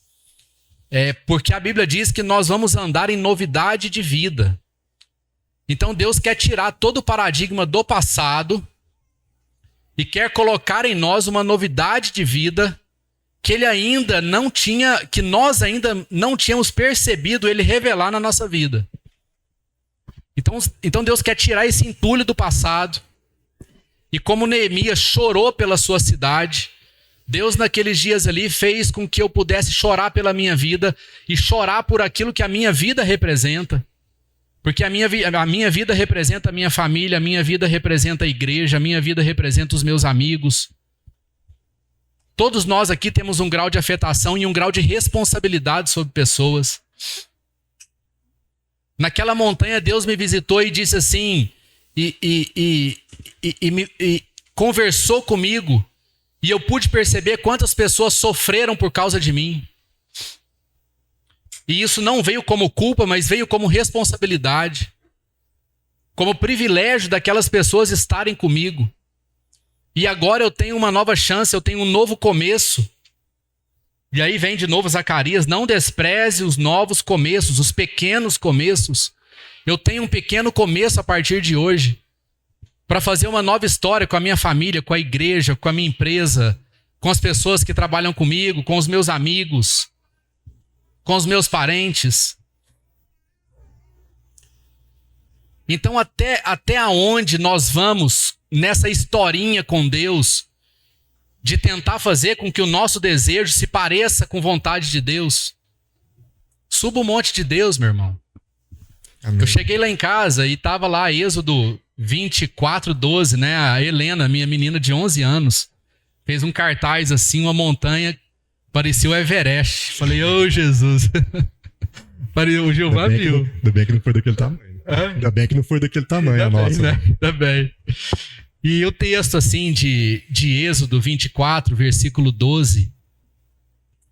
Porque a Bíblia diz que nós vamos andar em novidade de vida. Então Deus quer tirar todo o paradigma do passado e quer colocar em nós uma novidade de vida que ele ainda não tinha, que nós ainda não tínhamos percebido ele revelar na nossa vida. Então Deus quer tirar esse entulho do passado. E como Neemias chorou pela sua cidade, Deus naqueles dias ali fez com que eu pudesse chorar pela minha vida e chorar por aquilo que a minha vida representa. Porque a minha vida representa a minha família, a minha vida representa a igreja, a minha vida representa os meus amigos. Todos nós aqui temos um grau de afetação e um grau de responsabilidade sobre pessoas. Naquela montanha Deus me visitou e disse assim, e conversou comigo, e eu pude perceber quantas pessoas sofreram por causa de mim. E isso não veio como culpa, mas veio como responsabilidade, como privilégio daquelas pessoas estarem comigo. E agora eu tenho uma nova chance, eu tenho um novo começo. E aí vem de novo Zacarias: não despreze os novos começos, os pequenos começos. Eu tenho um pequeno começo a partir de hoje, para fazer uma nova história com a minha família, com a igreja, com a minha empresa, com as pessoas que trabalham comigo, com os meus amigos, com os meus parentes. Então até aonde nós vamos nessa historinha com Deus, de tentar fazer com que o nosso desejo se pareça com vontade de Deus? Suba o monte de Deus, meu irmão. Amém. Eu cheguei lá em casa e estava lá Êxodo 24:12, né? A Helena, minha menina de 11 anos, fez um cartaz assim, uma montanha, parecia o Everest. Falei, ô Jesus. Falei, o Gilvan viu. Ainda bem que não foi daquele tamanho. Ainda bem que não foi daquele tamanho, nossa. Ainda bem. E o texto assim de Êxodo 24, versículo 12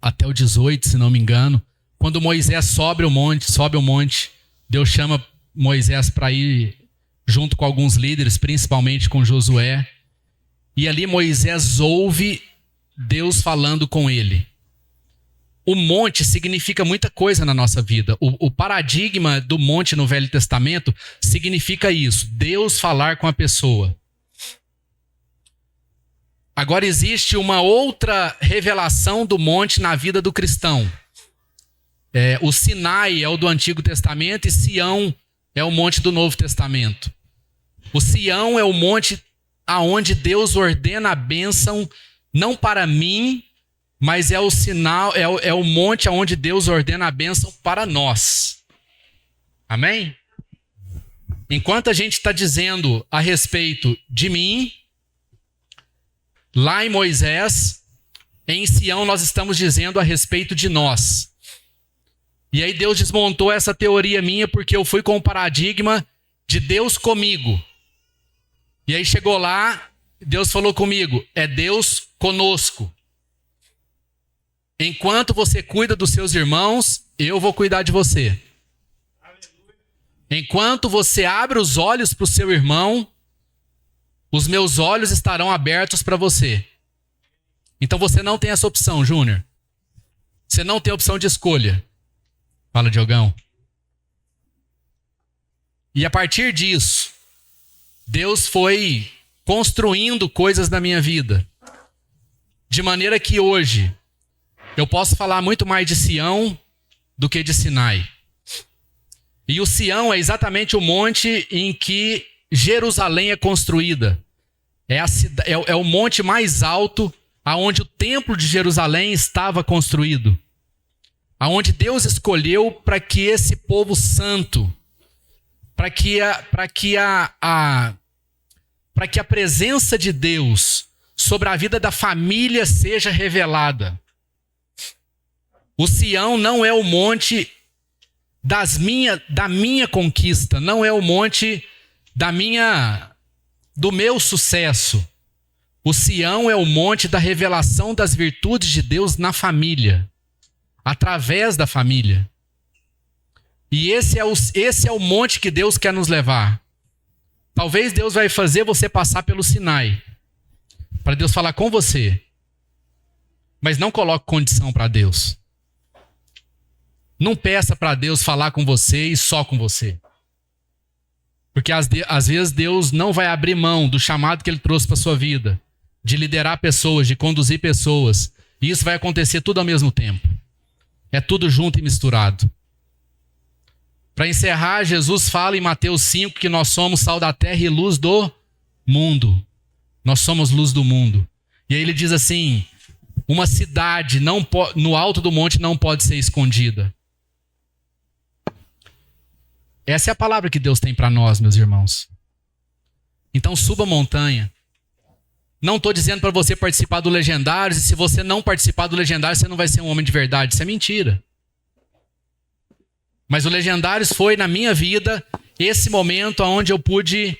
até o 18, se não me engano, quando Moisés sobe o monte, Deus chama Moisés para ir junto com alguns líderes, principalmente com Josué, e ali Moisés ouve Deus falando com ele. O monte significa muita coisa na nossa vida. O paradigma do monte no Velho Testamento significa isso: Deus falar com a pessoa. Agora existe uma outra revelação do monte na vida do cristão. O Sinai é o do Antigo Testamento e Sião é o monte do Novo Testamento. O Sião é o monte aonde Deus ordena a bênção, não para mim, mas é o sinal, é o monte aonde Deus ordena a bênção para nós. Amém? Enquanto a gente está dizendo a respeito de mim, lá em Moisés, em Sião nós estamos dizendo a respeito de nós. E aí Deus desmontou essa teoria minha porque eu fui com o paradigma de Deus comigo. E aí chegou lá, Deus falou comigo, é Deus conosco. Enquanto você cuida dos seus irmãos, eu vou cuidar de você. Enquanto você abre os olhos para o seu irmão, os meus olhos estarão abertos para você. Então você não tem essa opção, Júnior. Você não tem opção de escolha. Fala, Diogão. E a partir disso, Deus foi construindo coisas na minha vida. De maneira que hoje, eu posso falar muito mais de Sião do que de Sinai. E o Sião é exatamente o monte em que Jerusalém é construída. É o monte mais alto aonde o templo de Jerusalém estava construído. Aonde Deus escolheu para que esse povo santo, para que a presença de Deus sobre a vida da família seja revelada. O Sião não é o monte da minha conquista, não é o monte do meu sucesso. O Sião é o monte da revelação das virtudes de Deus na família, através da família. E esse é o monte que Deus quer nos levar. Talvez Deus vai fazer você passar pelo Sinai, para Deus falar com você. Mas não coloque condição para Deus. Não peça para Deus falar com você e só com você. Porque às vezes Deus não vai abrir mão do chamado que Ele trouxe para a sua vida, de liderar pessoas, de conduzir pessoas. E isso vai acontecer tudo ao mesmo tempo. É tudo junto e misturado. Para encerrar, Jesus fala em Mateus 5 que nós somos sal da terra e luz do mundo. Nós somos luz do mundo. E aí ele diz assim, uma cidade no alto do monte não pode ser escondida. Essa é a palavra que Deus tem para nós, meus irmãos. Então suba a montanha. Não estou dizendo para você participar do Legendários, e se você não participar do Legendários, você não vai ser um homem de verdade. Isso é mentira. Mas o Legendários foi, na minha vida, esse momento onde eu pude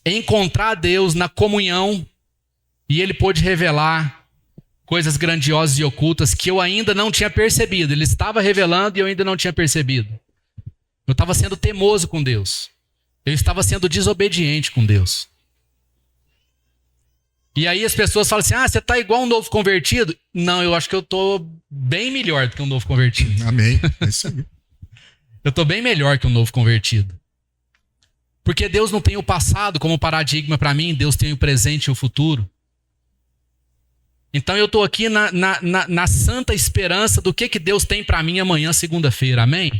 encontrar Deus na comunhão, e Ele pôde revelar coisas grandiosas e ocultas que eu ainda não tinha percebido. Ele estava revelando e eu ainda não tinha percebido. Eu estava sendo teimoso com Deus. Eu estava sendo desobediente com Deus. E aí as pessoas falam assim, você está igual um novo convertido? Não, eu acho que eu estou bem melhor do que um novo convertido. Amém. É isso aí. Eu estou bem melhor que um novo convertido. Porque Deus não tem o passado como paradigma para mim, Deus tem o presente e o futuro. Então eu estou aqui na santa esperança do que Deus tem para mim amanhã, segunda-feira. Amém?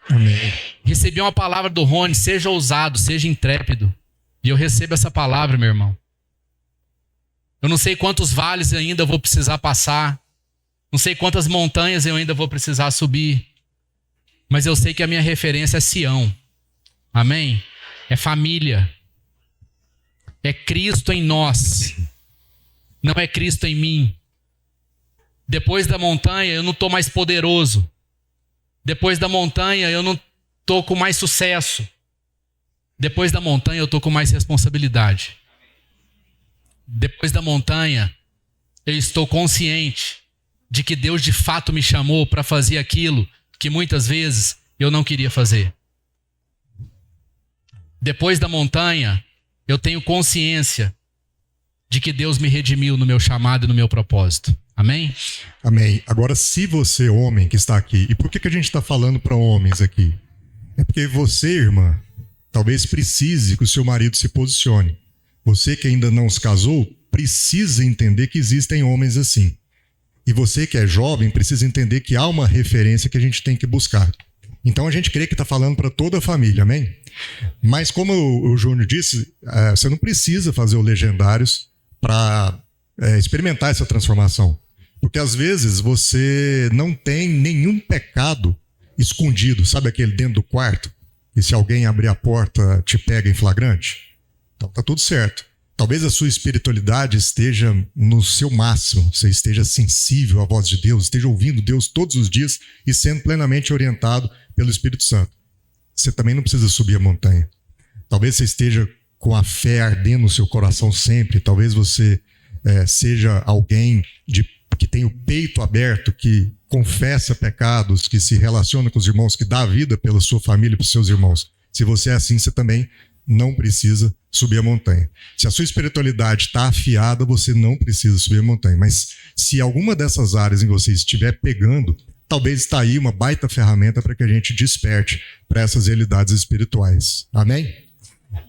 Amém. Recebi uma palavra do Rony, seja ousado, seja intrépido. E eu recebo essa palavra, meu irmão. Eu não sei quantos vales ainda eu vou precisar passar. Não sei quantas montanhas eu ainda vou precisar subir. Mas eu sei que a minha referência é Sião. Amém? É família. É Cristo em nós. Não é Cristo em mim. Depois da montanha eu não estou mais poderoso. Depois da montanha eu não estou com mais sucesso. Depois da montanha eu estou com mais responsabilidade. Depois da montanha eu estou consciente de que Deus de fato me chamou para fazer aquilo que muitas vezes eu não queria fazer. Depois da montanha eu tenho consciência de que Deus me redimiu no meu chamado e no meu propósito. Amém? Amém. Agora, se você, homem que está aqui, e por que a gente está falando para homens aqui? É porque você, irmã, talvez precise que o seu marido se posicione. Você que ainda não se casou, precisa entender que existem homens assim. E você que é jovem, precisa entender que há uma referência que a gente tem que buscar. Então a gente crê que está falando para toda a família, amém? Mas como o Júnior disse, você não precisa fazer o Legendários para experimentar essa transformação. Porque às vezes você não tem nenhum pecado escondido, sabe aquele dentro do quarto? E se alguém abrir a porta, te pega em flagrante? Então tá tudo certo. Talvez a sua espiritualidade esteja no seu máximo, você esteja sensível à voz de Deus, esteja ouvindo Deus todos os dias e sendo plenamente orientado pelo Espírito Santo. Você também não precisa subir a montanha. Talvez você esteja com a fé ardendo no seu coração sempre, talvez você seja alguém que tem o peito aberto, que confessa pecados, que se relaciona com os irmãos, que dá a vida pela sua família e para os seus irmãos. Se você é assim, você também não precisa subir a montanha. Se a sua espiritualidade está afiada, você não precisa subir a montanha. Mas se alguma dessas áreas em você estiver pegando, talvez está aí uma baita ferramenta para que a gente desperte para essas realidades espirituais. Amém?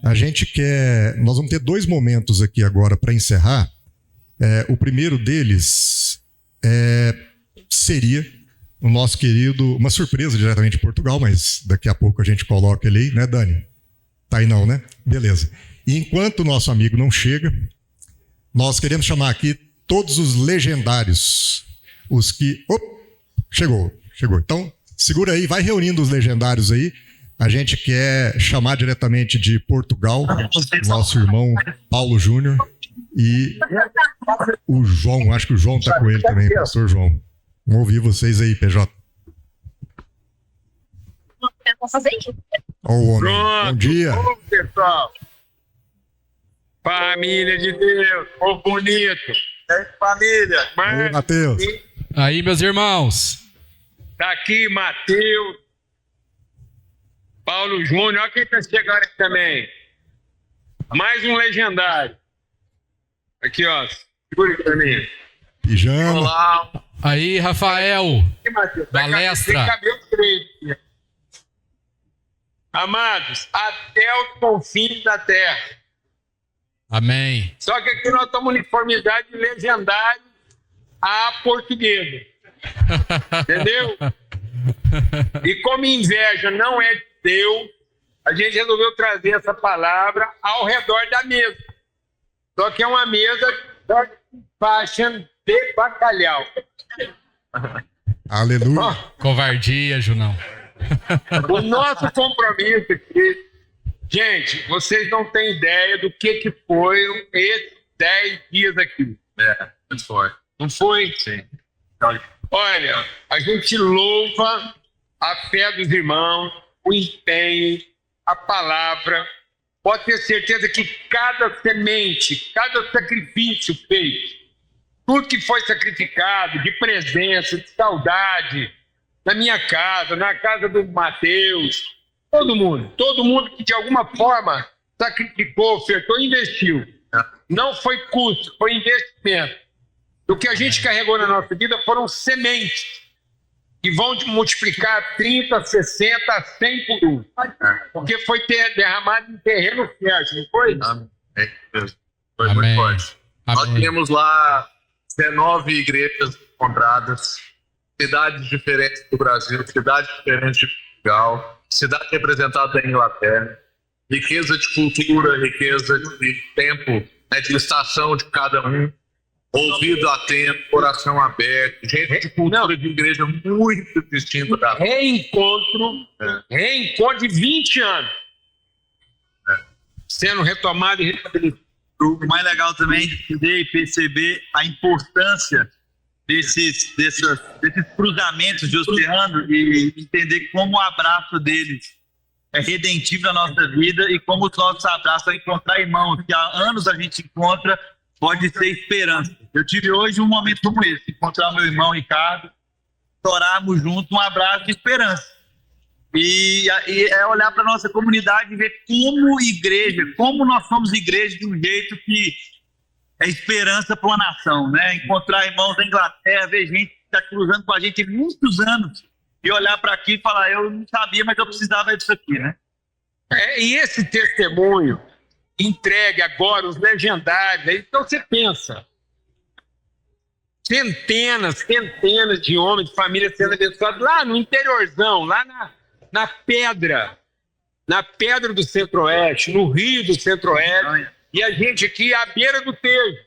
Nós vamos ter 2 momentos aqui agora para encerrar. O primeiro deles seria o nosso querido, uma surpresa diretamente de Portugal, mas daqui a pouco a gente coloca ele aí, né, Dani? Tá aí não, né? Beleza. E enquanto o nosso amigo não chega, nós queremos chamar aqui todos os legendários, os que... Chegou. Então, segura aí, vai reunindo os legendários aí. A gente quer chamar diretamente de Portugal, nosso irmão Paulo Júnior e o João, acho que o João está com ele também, pastor João. Vamos ouvir vocês aí, PJ. Ó o homem. Pronto. Bom dia. Ô, pessoal. Família de Deus, povo bonito. Família. Oi, Matheus. Aí, meus irmãos. Tá aqui, Matheus. Paulo Júnior. Olha quem tá chegando aqui também. Mais um legendário. Aqui, ó. Segura aqui pra mim. Pijama. Olá. Aí, Rafael. Aqui, Matheus. Palestra. Tem cabelo preto. Amados, até os confins da terra. Amém. Só que aqui nós estamos uniformidade de legendário a portuguesa. Entendeu? E como inveja não é de Deus, a gente resolveu trazer essa palavra ao redor da mesa. Só que é uma mesa de faixa de bacalhau. Aleluia. Ó, Covardia, Junão. o nosso compromisso aqui, gente, vocês não têm ideia do que foram esses 10 dias aqui. Não foi. Não foi? Sim. Olha, a gente louva a fé dos irmãos, o empenho, a palavra. Pode ter certeza que cada semente, cada sacrifício feito, tudo que foi sacrificado, de presença, de saudade, na minha casa, na casa do Mateus, todo mundo que de alguma forma sacrificou, ofertou, investiu. Não foi custo, foi investimento. O que a gente carregou na nossa vida foram sementes que vão multiplicar 30, 60, 100 por 1. Porque foi derramado em terreno fértil, não foi? Amém. Foi Amém. muito forte. Nós Amém. temos lá 19 igrejas encontradas, cidades diferentes do Brasil, cidades diferentes de Portugal, cidade representada da Inglaterra, riqueza de cultura, riqueza de tempo, né, de estação de cada um, ouvido atento, coração aberto, gente de cultura de igreja muito distinta da Reencontro de 20 anos. Sendo retomado e restabelecido. O mais legal também é entender e perceber a importância desses cruzamentos de oceano e entender como o abraço deles é redentivo na nossa vida e como os nossos abraços a encontrar irmãos que há anos a gente encontra pode ser esperança. Eu tive hoje um momento como esse, encontrar meu irmão Ricardo, chorarmos juntos um abraço de esperança. E é olhar para a nossa comunidade e ver como igreja, como nós somos igreja de um jeito que é esperança para uma nação, né? Encontrar irmãos da Inglaterra, ver gente que está cruzando com a gente há muitos anos e olhar para aqui e falar, eu não sabia, mas eu precisava disso aqui, né? E esse testemunho entregue agora os legendários, então você pensa, centenas de homens de família sendo abençoados lá no interiorzão, lá na pedra do Centro-Oeste, no Rio do Centro-Oeste, e a gente aqui à beira do Tejo.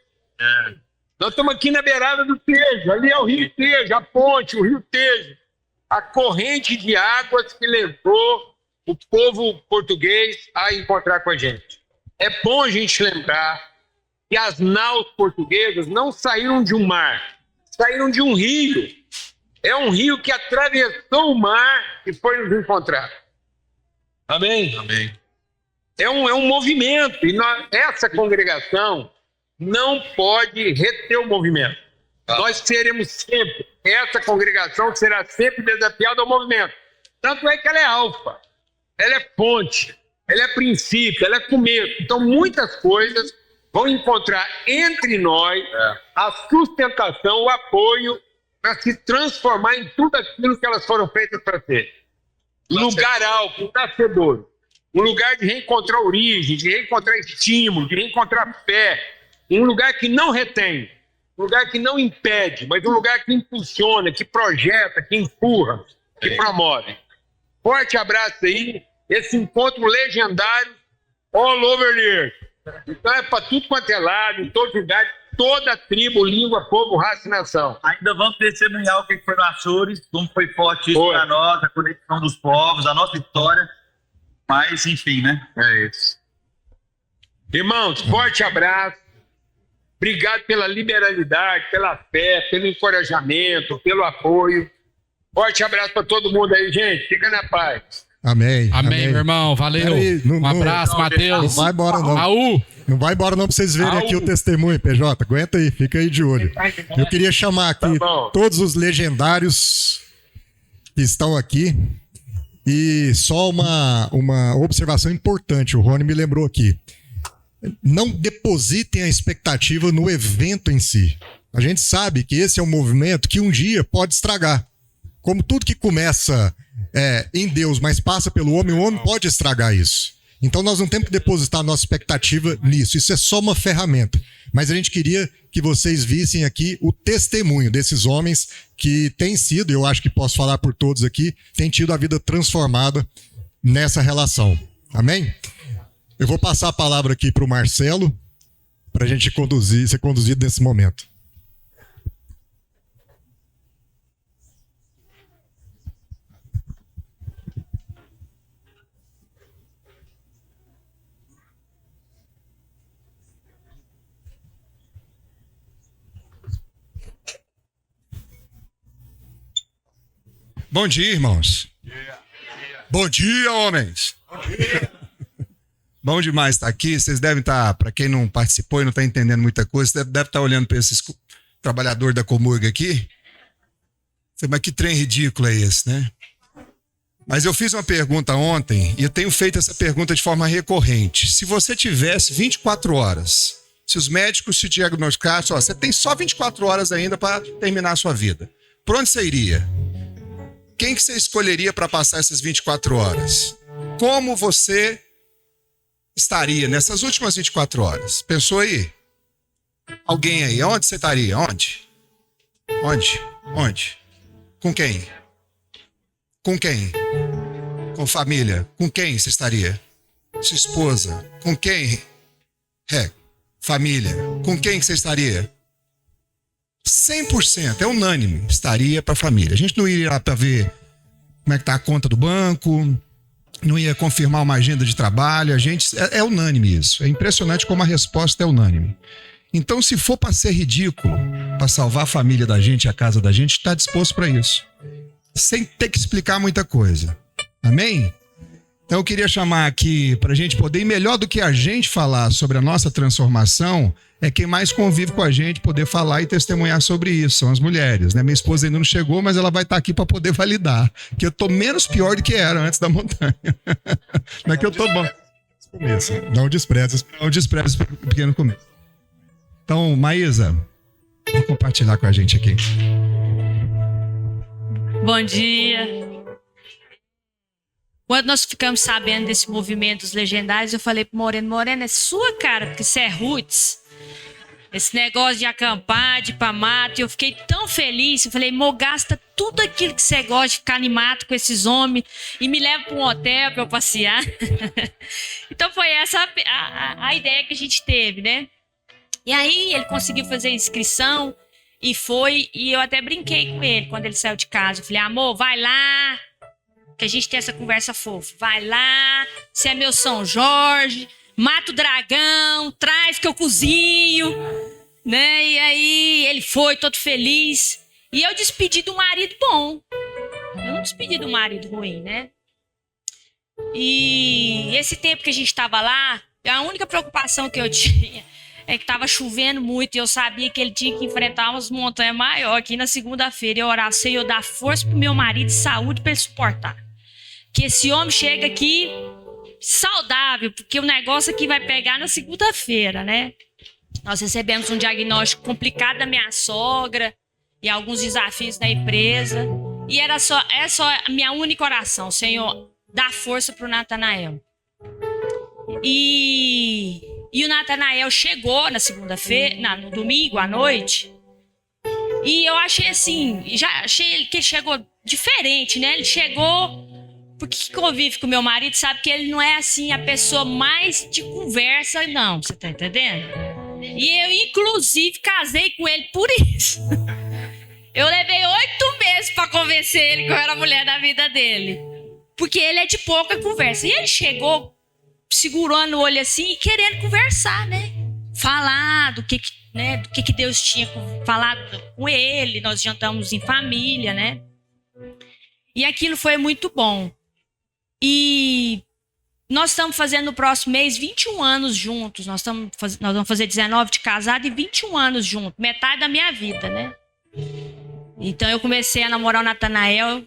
Nós estamos aqui na beirada do Tejo, ali é o Rio Tejo, a ponte, o Rio Tejo, a corrente de águas que levou o povo português a encontrar com a gente. É bom a gente lembrar que as naus portuguesas não saíram de um mar, saíram de um rio. É um rio que atravessou o mar e foi nos encontrar. Amém? Amém. É um movimento, e essa congregação não pode reter o movimento. Nós seremos sempre, essa congregação será sempre desafiada ao movimento. Tanto é que ela é alfa, ela é ponte, ela é princípio, ela é começo. Então, muitas coisas vão encontrar entre nós a sustentação, o apoio para se transformar em tudo aquilo que elas foram feitas para ser. Um lugar alto, nascedor. Um lugar de reencontrar origem, de reencontrar estímulo, de reencontrar fé. Um lugar que não retém, um lugar que não impede, mas um lugar que impulsiona, que projeta, que empurra, que promove. Forte abraço aí. Esse encontro legendário all over the earth. Então é para tudo quanto é lado, em todos os lugares, toda tribo, língua, povo, raça e nação. Ainda vamos testemunhar o que foi no Açores, como foi forte isso para nós, a conexão dos povos, a nossa história. Mas, enfim, né? É isso. Irmãos, forte abraço. Obrigado pela liberalidade, pela fé, pelo encorajamento, pelo apoio. Forte abraço para todo mundo aí, gente. Fica na paz. Amém. Amém, meu irmão. Valeu. Aí, um abraço, Matheus. Não vai embora, não. Aú. Não vai embora, não, pra vocês verem aqui o testemunho, PJ. Aguenta aí, fica aí de olho. Eu queria chamar aqui todos os legendários que estão aqui. E só uma observação importante, o Rony me lembrou aqui. Não depositem a expectativa no evento em si. A gente sabe que esse é um movimento que um dia pode estragar. Como tudo que começa em Deus, mas passa pelo homem, o homem pode estragar isso. Então nós não temos que depositar nossa expectativa nisso. Isso é só uma ferramenta. Mas a gente queria que vocês vissem aqui o testemunho desses homens que têm sido, eu acho que posso falar por todos aqui, têm tido a vida transformada nessa relação. Amém? Eu vou passar a palavra aqui para o Marcelo, para a gente ser conduzido nesse momento. Bom dia, irmãos. Bom dia, homens. Bom dia. Bom demais estar aqui. Vocês devem estar, para quem não participou e não está entendendo muita coisa, deve estar olhando para esses trabalhadores da Comurg aqui. Mas que trem ridículo é esse, né? Mas eu fiz uma pergunta ontem e eu tenho feito essa pergunta de forma recorrente. Se você tivesse 24 horas, se os médicos te diagnosticassem, você tem só 24 horas ainda para terminar a sua vida, por onde você iria? Quem que você escolheria para passar essas 24 horas? Como você estaria nessas últimas 24 horas? Pensou aí? Alguém aí? Onde você estaria? Onde? Com quem? Com quem? Com família? Com quem você estaria? Sua esposa? Com quem? Família. Com quem que você estaria? 100%, é unânime, estaria para a família. A gente não iria lá para ver como é que está a conta do banco, não ia confirmar uma agenda de trabalho, é unânime isso. É impressionante como a resposta é unânime. Então, se for para ser ridículo, para salvar a família da gente, a casa da gente, está disposto para isso. Sem ter que explicar muita coisa. Amém? Então eu queria chamar aqui para a gente poder, e melhor do que a gente falar sobre a nossa transformação, é quem mais convive com a gente poder falar e testemunhar sobre isso, são as mulheres, né? Minha esposa ainda não chegou, mas ela vai estar aqui para poder validar, que eu tô menos pior do que era antes da montanha. Não é que eu tô bom. Não despreza o pequeno começo. Então, Maísa, vou compartilhar com a gente aqui. Bom dia. Quando nós ficamos sabendo desse movimento dos legendários, eu falei pro Moreno, é sua cara, porque você é roots. Esse negócio de acampar, de ir pra mato, eu fiquei tão feliz. Eu falei, amor, gasta tudo aquilo que você gosta de ficar animado com esses homens e me leva para um hotel para eu passear. Então foi essa a ideia que a gente teve, né? E aí ele conseguiu fazer a inscrição e foi, e eu até brinquei com ele quando ele saiu de casa. Eu falei, amor, vai lá, que a gente tem essa conversa fofa. Vai lá, você é meu São Jorge, mata o dragão, traz que eu cozinho, né? E aí ele foi todo feliz. E eu despedi do marido bom. Eu não despedi do marido ruim, né? E esse tempo que a gente estava lá, a única preocupação que eu tinha é que estava chovendo muito e eu sabia que ele tinha que enfrentar umas montanhas maiores. Aqui na segunda-feira eu orava, Senhor, dar força pro meu marido, saúde para ele suportar. Que esse homem chega aqui saudável, porque o negócio aqui vai pegar na segunda-feira, né? Nós recebemos um diagnóstico complicado da minha sogra e alguns desafios da empresa. E é só a minha única oração, Senhor, dá força pro Natanael. E o Natanael chegou na segunda-feira, no domingo à noite. E eu achei assim, já achei que ele chegou diferente, né? Ele chegou, porque convive com meu marido, sabe que ele não é assim a pessoa mais de conversa, não, você tá entendendo? E eu, inclusive, casei com ele por isso. Eu levei 8 meses para convencer ele que eu era a mulher da vida dele. Porque ele é de pouca conversa. E ele chegou segurando o olho assim e querendo conversar, né? Falar do que Deus tinha falado com ele. Nós jantamos em família, né? E aquilo foi muito bom. E nós estamos fazendo no próximo mês 21 anos juntos. Nós vamos fazer 19 de casado e 21 anos juntos. Metade da minha vida, né? Então eu comecei a namorar o Natanael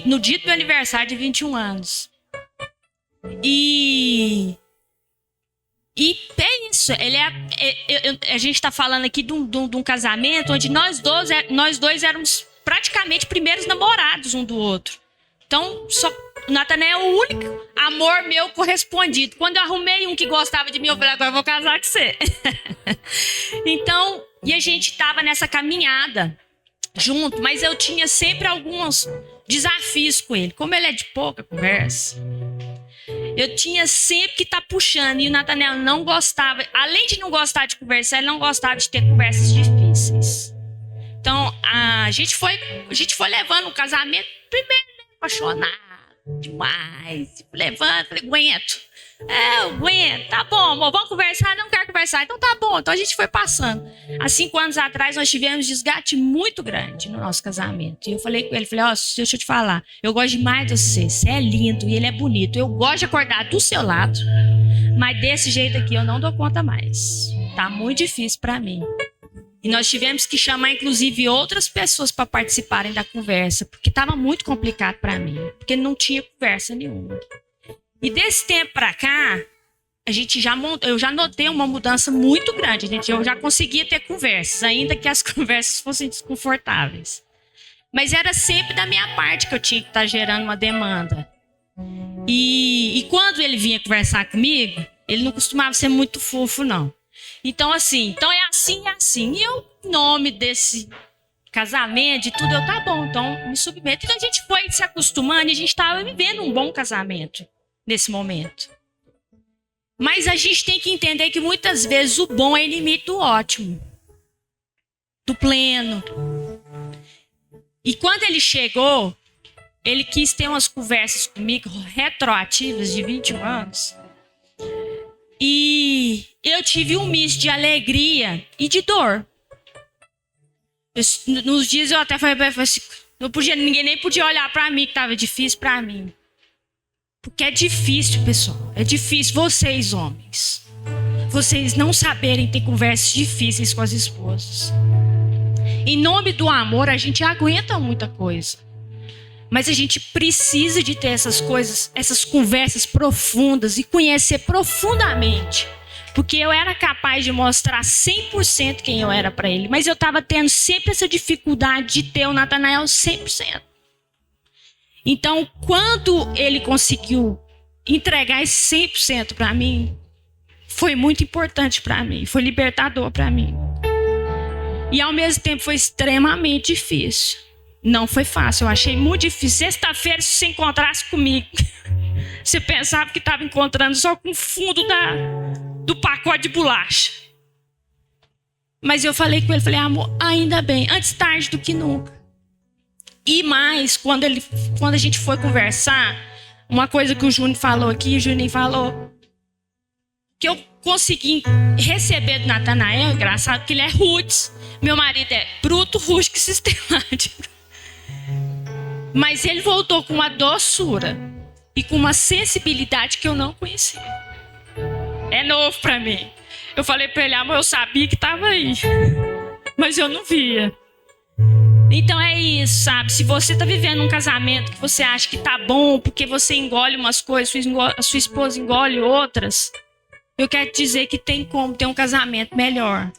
no dia do meu aniversário de 21 anos. E é isso. A gente está falando aqui de um casamento onde nós dois éramos praticamente primeiros namorados um do outro. Então, o Natanael é o único amor meu correspondido. Quando eu arrumei um que gostava de mim, eu falei, agora eu vou casar com você. Então, e a gente estava nessa caminhada junto, mas eu tinha sempre alguns desafios com ele. Como ele é de pouca conversa, eu tinha sempre que estar puxando. E o Natanael não gostava, além de não gostar de conversar, ele não gostava de ter conversas difíceis. Então, a gente foi levando o casamento primeiro, né, apaixonado demais. Levando, falei, aguento. Eu aguento, tá bom, amor, vamos conversar? Não quero conversar, então tá bom. Então a gente foi passando. Há 5 anos atrás nós tivemos um desgaste muito grande no nosso casamento. E eu falei com ele, ó, deixa eu te falar, eu gosto demais de você é lindo e ele é bonito. Eu gosto de acordar do seu lado, mas desse jeito aqui eu não dou conta mais. Tá muito difícil pra mim. E nós tivemos que chamar, inclusive, outras pessoas para participarem da conversa, porque estava muito complicado para mim, porque não tinha conversa nenhuma. E desse tempo para cá, eu já notei uma mudança muito grande. Eu já conseguia ter conversas, ainda que as conversas fossem desconfortáveis. Mas era sempre da minha parte que eu tinha que estar gerando uma demanda. E quando ele vinha conversar comigo, ele não costumava ser muito fofo, não. Então, assim. E eu, em nome desse casamento, de tudo, tá bom, então me submeto. Então a gente foi se acostumando e a gente estava vivendo um bom casamento nesse momento. Mas a gente tem que entender que muitas vezes o bom é inimigo do ótimo, do pleno. E quando ele chegou, ele quis ter umas conversas comigo retroativas de 21 anos. E eu tive um misto de alegria e de dor. Nos dias eu até falei assim, ninguém nem podia olhar para mim, que estava difícil para mim. Porque é difícil, pessoal. É difícil, vocês homens, vocês não saberem ter conversas difíceis com as esposas. Em nome do amor, a gente aguenta muita coisa. Mas a gente precisa de ter essas coisas, essas conversas profundas e conhecer profundamente. Porque eu era capaz de mostrar 100% quem eu era para ele. Mas eu estava tendo sempre essa dificuldade de ter o Natanael 100%. Então, quando ele conseguiu entregar esse 100% para mim, foi muito importante para mim, foi libertador para mim. E ao mesmo tempo foi extremamente difícil. Não foi fácil, eu achei muito difícil. Sexta-feira, se você encontrasse comigo, você pensava que estava encontrando só com o fundo do pacote de bolacha. Mas eu falei com ele, falei, amor, ainda bem, antes tarde do que nunca. E mais, quando a gente foi conversar, uma coisa que o Júnior falou aqui, o Juninho falou, que eu consegui receber do Natanael, engraçado que ele é roots, meu marido é bruto, rústico e sistemático. Mas ele voltou com uma doçura e com uma sensibilidade que eu não conhecia. É novo pra mim. Eu falei pra ele, amor, eu sabia que tava aí, mas eu não via. Então é isso, sabe? Se você tá vivendo um casamento que você acha que tá bom, porque você engole umas coisas, a sua esposa engole outras, eu quero te dizer que tem como ter um casamento melhor.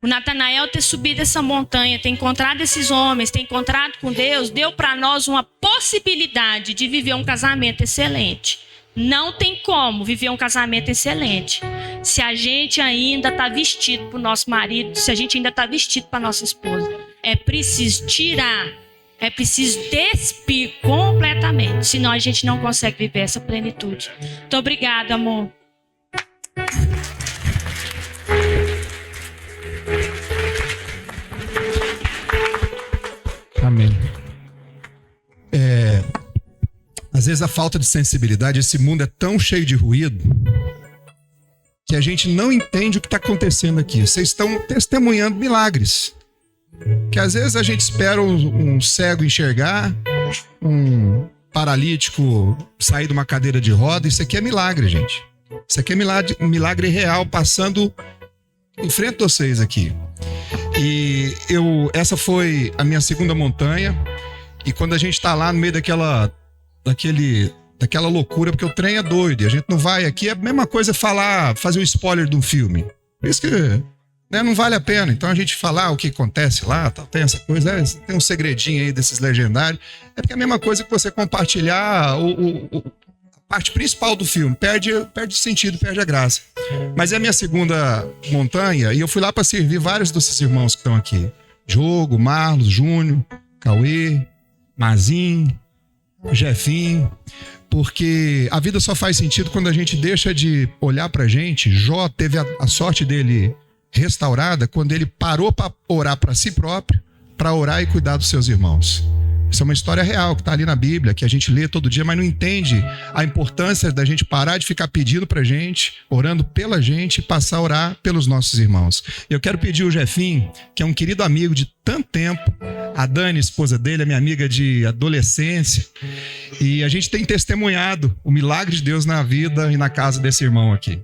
O Natanael ter subido essa montanha, ter encontrado esses homens, ter encontrado com Deus, deu para nós uma possibilidade de viver um casamento excelente. Não tem como viver um casamento excelente se a gente ainda está vestido para o nosso marido, se a gente ainda está vestido para nossa esposa. É preciso tirar, é preciso despir completamente, senão a gente não consegue viver essa plenitude. Muito obrigada, amor. Amém. Às vezes a falta de sensibilidade, esse mundo é tão cheio de ruído que a gente não entende o que está acontecendo aqui. Vocês estão testemunhando milagres. Que às vezes a gente espera um cego enxergar, um paralítico sair de uma cadeira de roda. Isso aqui é milagre, gente. Isso aqui é milagre real passando em frente a vocês aqui. E essa foi a minha segunda montanha. E quando a gente está lá no meio daquela loucura, porque o trem é doido, e a gente não vai aqui, é a mesma coisa fazer um spoiler de um filme. Por isso que não vale a pena. Então a gente falar o que acontece lá, tem essa coisa, tem um segredinho aí desses legendários. É porque é a mesma coisa que você compartilhar a parte principal do filme. Perde sentido, perde a graça. Mas é a minha segunda montanha, e eu fui lá para servir vários desses irmãos que estão aqui. Diogo, Marlos, Júnior, Cauê, Mazin, Jefinho, porque a vida só faz sentido quando a gente deixa de olhar pra gente. Jó teve a sorte dele restaurada quando ele parou para orar para si próprio, para orar e cuidar dos seus irmãos. Isso é uma história real que está ali na Bíblia, que a gente lê todo dia, mas não entende a importância da gente parar de ficar pedindo pra gente, orando pela gente e passar a orar pelos nossos irmãos. Eu quero pedir o Jefinho, que é um querido amigo de tanto tempo, a Dani, esposa dele, é minha amiga de adolescência, e a gente tem testemunhado o milagre de Deus na vida e na casa desse irmão aqui.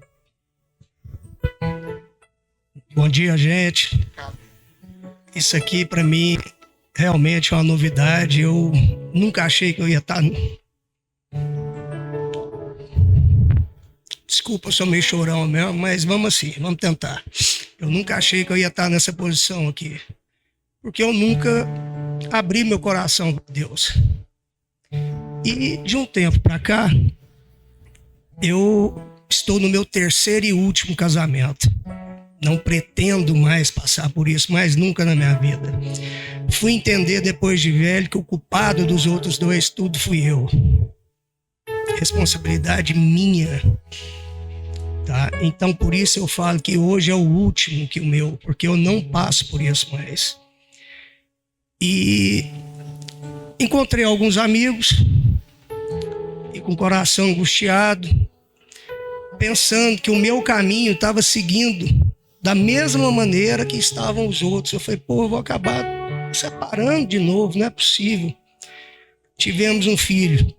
Bom dia, gente. Isso aqui para mim realmente é uma novidade. Eu nunca achei que eu ia estar... Desculpa, eu sou meio chorão mesmo, mas vamos tentar. Eu nunca achei que eu ia estar nessa posição aqui, porque eu nunca abri meu coração para Deus. E de um tempo para cá, eu estou no meu terceiro e último casamento. Não pretendo mais passar por isso, mais nunca na minha vida. Fui entender depois de velho que o culpado dos outros dois, tudo fui eu. Responsabilidade minha. Tá? Então por isso eu falo que hoje é o último que o meu, porque eu não passo por isso mais. E encontrei alguns amigos e com o coração angustiado, pensando que o meu caminho estava seguindo da mesma maneira que estavam os outros. Eu falei, eu vou acabar separando de novo, não é possível. Tivemos um filho,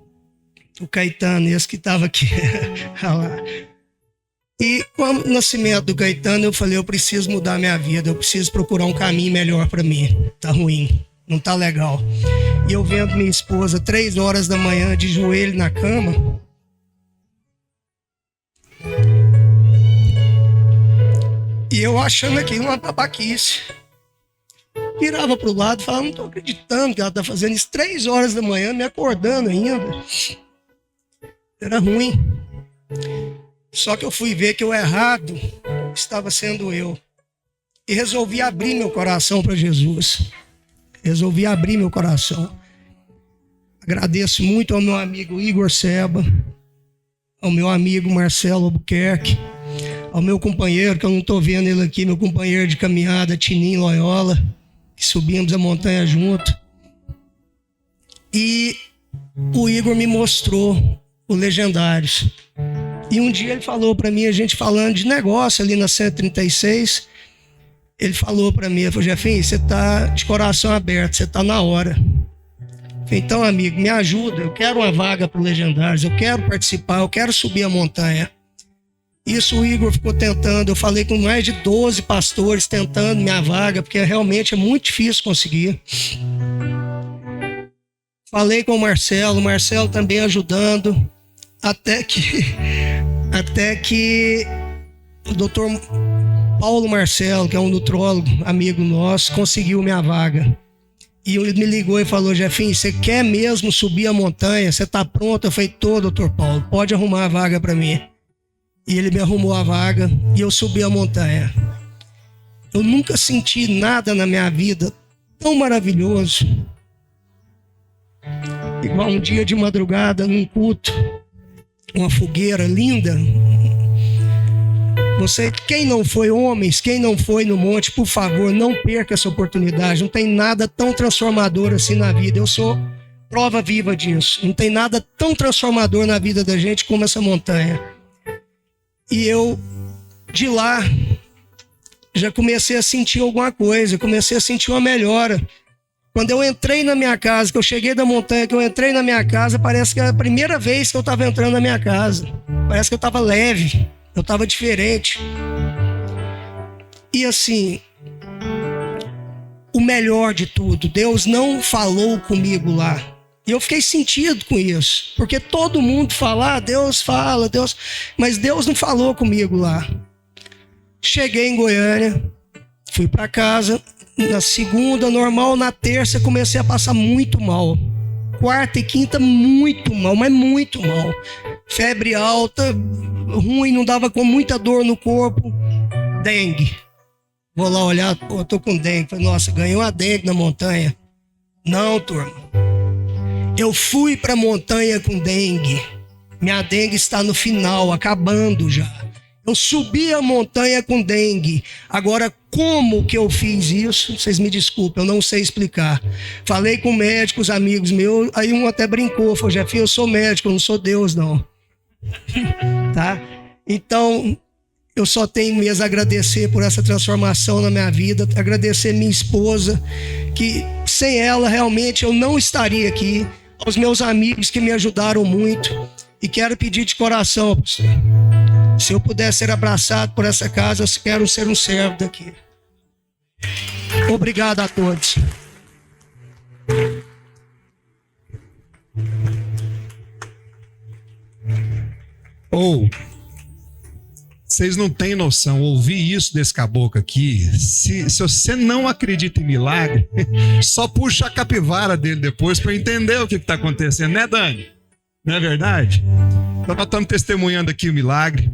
o Caetano, esse que estava aqui. E com o nascimento do Caetano, eu falei, eu preciso mudar minha vida, eu preciso procurar um caminho melhor para mim. Tá ruim, não tá legal. E eu vendo minha esposa 3 horas da manhã de joelho na cama, e eu achando aquilo uma babaquice. Virava pro lado e falava, não tô acreditando que ela tá fazendo isso 3 horas da manhã, me acordando ainda. Era ruim. Só que eu fui ver que o errado estava sendo eu. E resolvi abrir meu coração para Jesus. Resolvi abrir meu coração. Agradeço muito ao meu amigo Igor Seba, ao meu amigo Marcelo Albuquerque, ao meu companheiro, que eu não estou vendo ele aqui, meu companheiro de caminhada, Tininho Loyola, que subimos a montanha junto. E o Igor me mostrou o Legendários. E um dia ele falou para mim, a gente falando de negócio ali na 136, ele falou para mim, ele falou, Jefinho, você está de coração aberto, você está na hora. Eu falei, então, amigo, me ajuda, eu quero uma vaga para o Legendários, eu quero participar, eu quero subir a montanha. Isso o Igor ficou tentando, eu falei com mais de 12 pastores tentando minha vaga, porque realmente é muito difícil conseguir. Falei com o Marcelo também ajudando, até que o doutor Paulo Marcelo, que é um nutrólogo, amigo nosso, conseguiu minha vaga. E ele me ligou e falou, Jefinho, você quer mesmo subir a montanha? Você está pronto? Eu falei, tô, doutor Paulo, pode arrumar a vaga para mim. E ele me arrumou a vaga e eu subi a montanha. Eu nunca senti nada na minha vida tão maravilhoso. Igual um dia de madrugada, num culto, uma fogueira linda. Você, quem não foi homens, quem não foi no monte, por favor, não perca essa oportunidade. Não tem nada tão transformador assim na vida. Eu sou prova viva disso. Não tem nada tão transformador na vida da gente como essa montanha. E eu, de lá, já comecei a sentir alguma coisa. Comecei a sentir uma melhora. Quando eu entrei na minha casa, que eu cheguei da montanha, que eu entrei na minha casa, parece que era a primeira vez que eu estava entrando na minha casa. Parece que eu estava leve. Eu estava diferente. E assim, o melhor de tudo, Deus não falou comigo lá. E eu fiquei sentido com isso. Porque todo mundo fala, Deus fala, Deus... Mas Deus não falou comigo lá. Cheguei em Goiânia, fui para casa. Na segunda, normal, na terça, comecei a passar muito mal. Quarta e quinta, muito mal, mas muito mal. Febre alta, ruim, não dava com muita dor no corpo. Dengue. Vou lá olhar, pô, eu tô com dengue. Falei, nossa, ganhei uma dengue na montanha. Não, turma. Eu fui pra montanha com dengue. Minha dengue está no final, acabando já. Eu subi a montanha com dengue. Agora, como que eu fiz isso? Vocês me desculpem, eu não sei explicar. Falei com médicos, amigos meus, aí um até brincou, falou, Jefinho, eu sou médico, eu não sou Deus, não. Tá? Então, eu só tenho mesmo a agradecer por essa transformação na minha vida, agradecer minha esposa, que sem ela realmente eu não estaria aqui, aos meus amigos que me ajudaram muito, e quero pedir de coração, pastor, se eu puder ser abraçado por essa casa, eu quero ser um servo daqui. Obrigado a todos. Vocês não têm noção, ouvir isso desse caboclo aqui, se você não acredita em milagre, só puxa a capivara dele depois para entender o que está acontecendo, né, Dani? Não é verdade? Então nós estamos testemunhando aqui o milagre.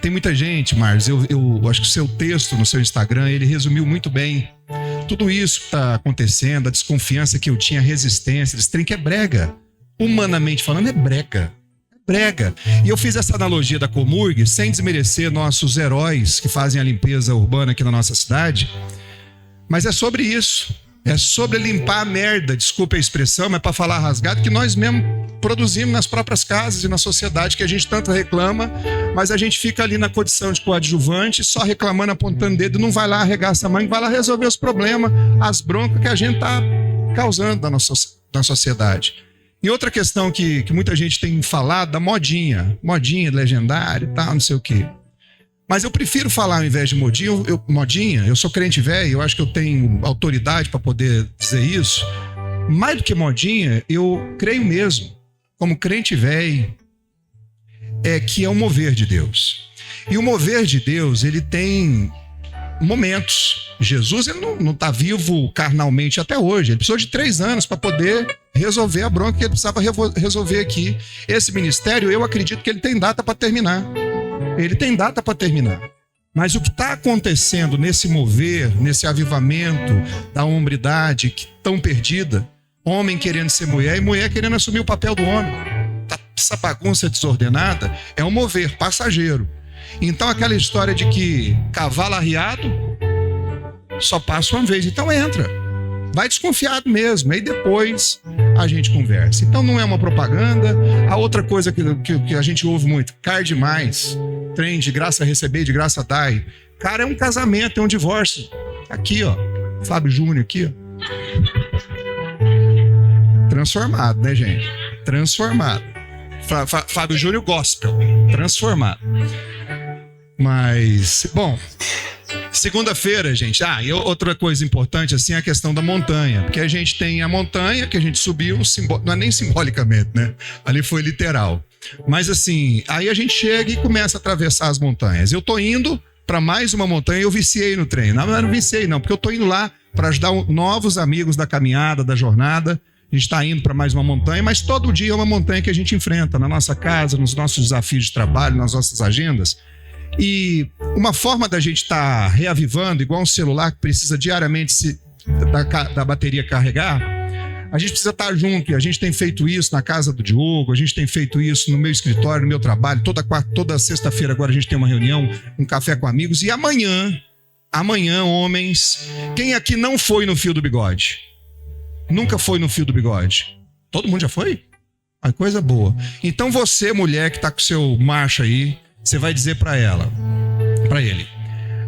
Tem muita gente, Marcos, eu acho que o seu texto no seu Instagram, ele resumiu muito bem tudo isso que está acontecendo, a desconfiança que eu tinha, a resistência, esse trem que é brega. Humanamente falando, é brega. E eu fiz essa analogia da Comurg sem desmerecer nossos heróis que fazem a limpeza urbana aqui na nossa cidade, mas é sobre isso. É sobre limpar a merda, desculpe a expressão, mas para falar rasgado, que nós mesmos produzimos nas próprias casas e na sociedade, que a gente tanto reclama, mas a gente fica ali na condição de coadjuvante, só reclamando, apontando o dedo, não vai lá arregaça a mão, vai lá resolver os problemas, as broncas que a gente está causando na sociedade. E outra questão que muita gente tem falado, da modinha legendária e tal, não sei o quê. Mas eu prefiro falar ao invés de modinha, eu sou crente velho, eu acho que eu tenho autoridade para poder dizer isso. Mais do que modinha, eu creio mesmo, como crente velho, que é o mover de Deus. E o mover de Deus, ele tem momentos. Jesus ele não está vivo carnalmente até hoje. Ele precisou de 3 anos para poder resolver a bronca que ele precisava resolver aqui. Esse ministério, eu acredito que ele tem data para terminar. Ele tem data para terminar. Mas o que está acontecendo nesse mover, nesse avivamento da hombridade tão perdida, homem querendo ser mulher e mulher querendo assumir o papel do homem, essa bagunça desordenada, é um mover passageiro. Então aquela história de que cavalo arriado só passa uma vez, então entra, vai desconfiado mesmo, aí depois a gente conversa. Então não é uma propaganda. A outra coisa que a gente ouve muito, car demais, trem de graça receber, de graça dar. Cara, é um casamento, é um divórcio. Aqui, ó, Fábio Júnior aqui, ó. Transformado, né, gente? Transformado. Fábio Júnior gospel, transformado. Mas, bom, segunda-feira, gente. E outra coisa importante, assim, é a questão da montanha. Porque a gente tem a montanha que a gente subiu, não é nem simbolicamente, né? Ali foi literal. Mas, assim, aí a gente chega e começa a atravessar as montanhas. Eu tô indo para mais uma montanha, eu viciei no trem. Não viciei, não, porque eu tô indo lá para ajudar novos amigos da caminhada, da jornada. A gente está indo para mais uma montanha, mas todo dia é uma montanha que a gente enfrenta na nossa casa, nos nossos desafios de trabalho, nas nossas agendas. E uma forma da gente estar reavivando, igual um celular que precisa diariamente da bateria carregar, a gente precisa estar junto. E a gente tem feito isso na casa do Diogo, a gente tem feito isso no meu escritório, no meu trabalho. Toda sexta-feira agora a gente tem uma reunião, um café com amigos. E amanhã, homens, quem aqui não foi no Fio do Bigode? Nunca foi no Fio do Bigode? Todo mundo já foi? Coisa boa. Então você, mulher que está com o seu macho aí, você vai dizer para ele,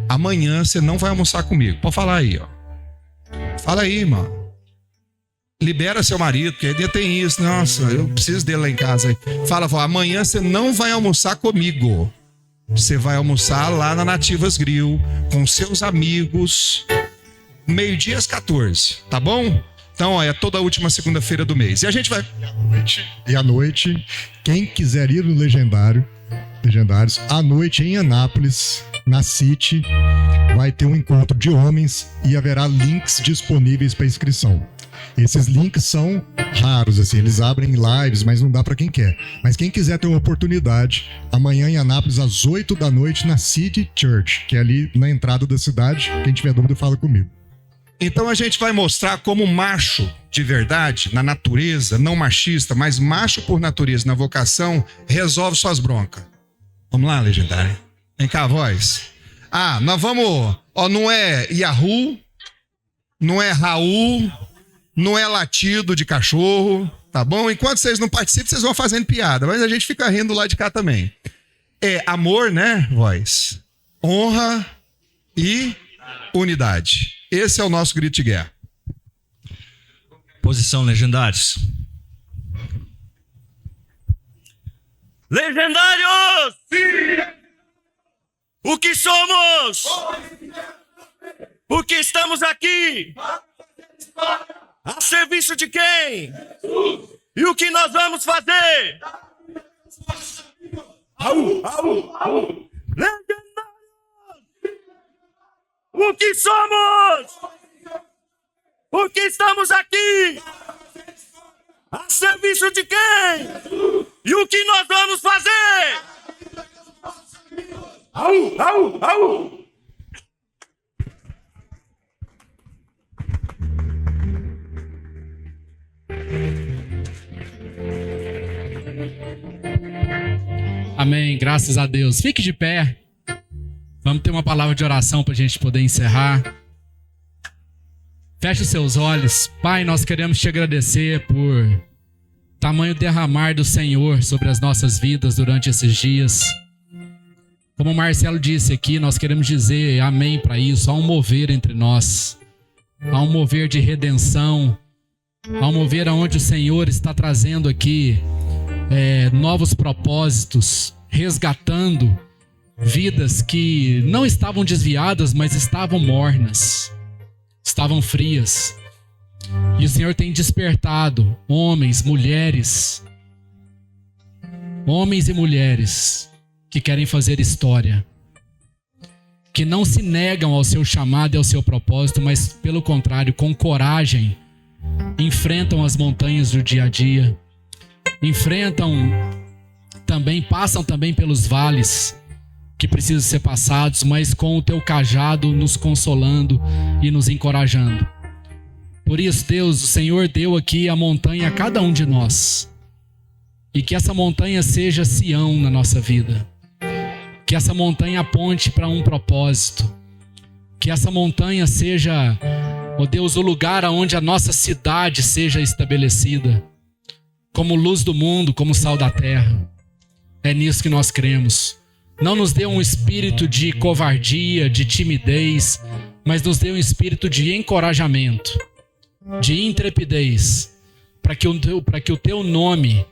amanhã você não vai almoçar comigo. Pode falar aí, ó. Fala aí, mano. Libera seu marido, porque ainda tem isso. Nossa, eu preciso dele lá em casa. Fala, amanhã você não vai almoçar comigo. Você vai almoçar lá na Nativas Grill, com seus amigos, 12h às 14h, tá bom? Então, é toda a última segunda-feira do mês. E a gente vai... E à noite, quem quiser ir no Legendários, à noite em Anápolis, na City, vai ter um encontro de homens e haverá links disponíveis para inscrição. Esses links são raros, assim, eles abrem lives, mas não dá para quem quer. Mas quem quiser ter uma oportunidade, amanhã em Anápolis, às 20h na City Church, que é ali na entrada da cidade. Quem tiver dúvida, fala comigo. Então a gente vai mostrar como macho de verdade, na natureza, não machista, mas macho por natureza, na vocação, resolve suas broncas. Vamos lá, Legendário. Vem cá, voz. Nós vamos... não é Yahoo, não é Raul, não é latido de cachorro, tá bom? Enquanto vocês não participam, vocês vão fazendo piada, mas a gente fica rindo lá de cá também. É amor, né, voz? Honra e unidade. Esse é o nosso grito de guerra. Posição, Legendários. Legendários! Sim! O que somos? O que estamos aqui? A serviço de quem? E o que nós vamos fazer? Legendários! O que somos? O que estamos aqui? A serviço de quem? E o que nós vamos fazer? Amém, graças a Deus. Fique de pé. Vamos ter uma palavra de oração para a gente poder encerrar. Feche seus olhos. Pai, nós queremos te agradecer por tamanho derramar do Senhor sobre as nossas vidas durante esses dias. Como o Marcelo disse aqui, nós queremos dizer amém para isso. Há um mover entre nós. Há um mover de redenção. Há um mover onde o Senhor está trazendo aqui novos propósitos, resgatando vidas que não estavam desviadas, mas estavam mornas, estavam frias. E o Senhor tem despertado homens, mulheres que querem fazer história, que não se negam ao seu chamado e ao seu propósito, mas pelo contrário, com coragem, enfrentam as montanhas do dia a dia, passam também pelos vales que precisam ser passados, mas com o teu cajado nos consolando e nos encorajando. Por isso, Deus, o Senhor deu aqui a montanha a cada um de nós, e que essa montanha seja Sião na nossa vida, que essa montanha aponte para um propósito, que essa montanha seja, ó Deus, o lugar onde a nossa cidade seja estabelecida, como luz do mundo, como sal da terra. É nisso que nós cremos. Não nos dê um espírito de covardia, de timidez, mas nos dê um espírito de encorajamento, de intrepidez, para que o teu nome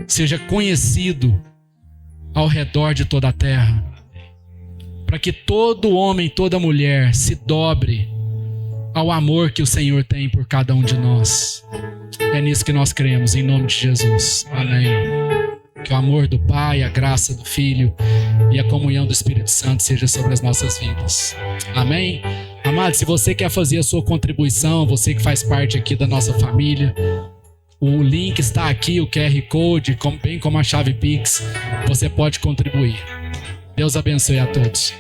seja conhecido ao redor de toda a terra, para que todo homem, toda mulher se dobre ao amor que o Senhor tem por cada um de nós. É nisso que nós cremos, em nome de Jesus. Amém. Que o amor do Pai, a graça do Filho e a comunhão do Espírito Santo seja sobre as nossas vidas. Amém? Amado, se você quer fazer a sua contribuição, você que faz parte aqui da nossa família, o link está aqui, o QR Code, bem como a chave Pix, você pode contribuir. Deus abençoe a todos.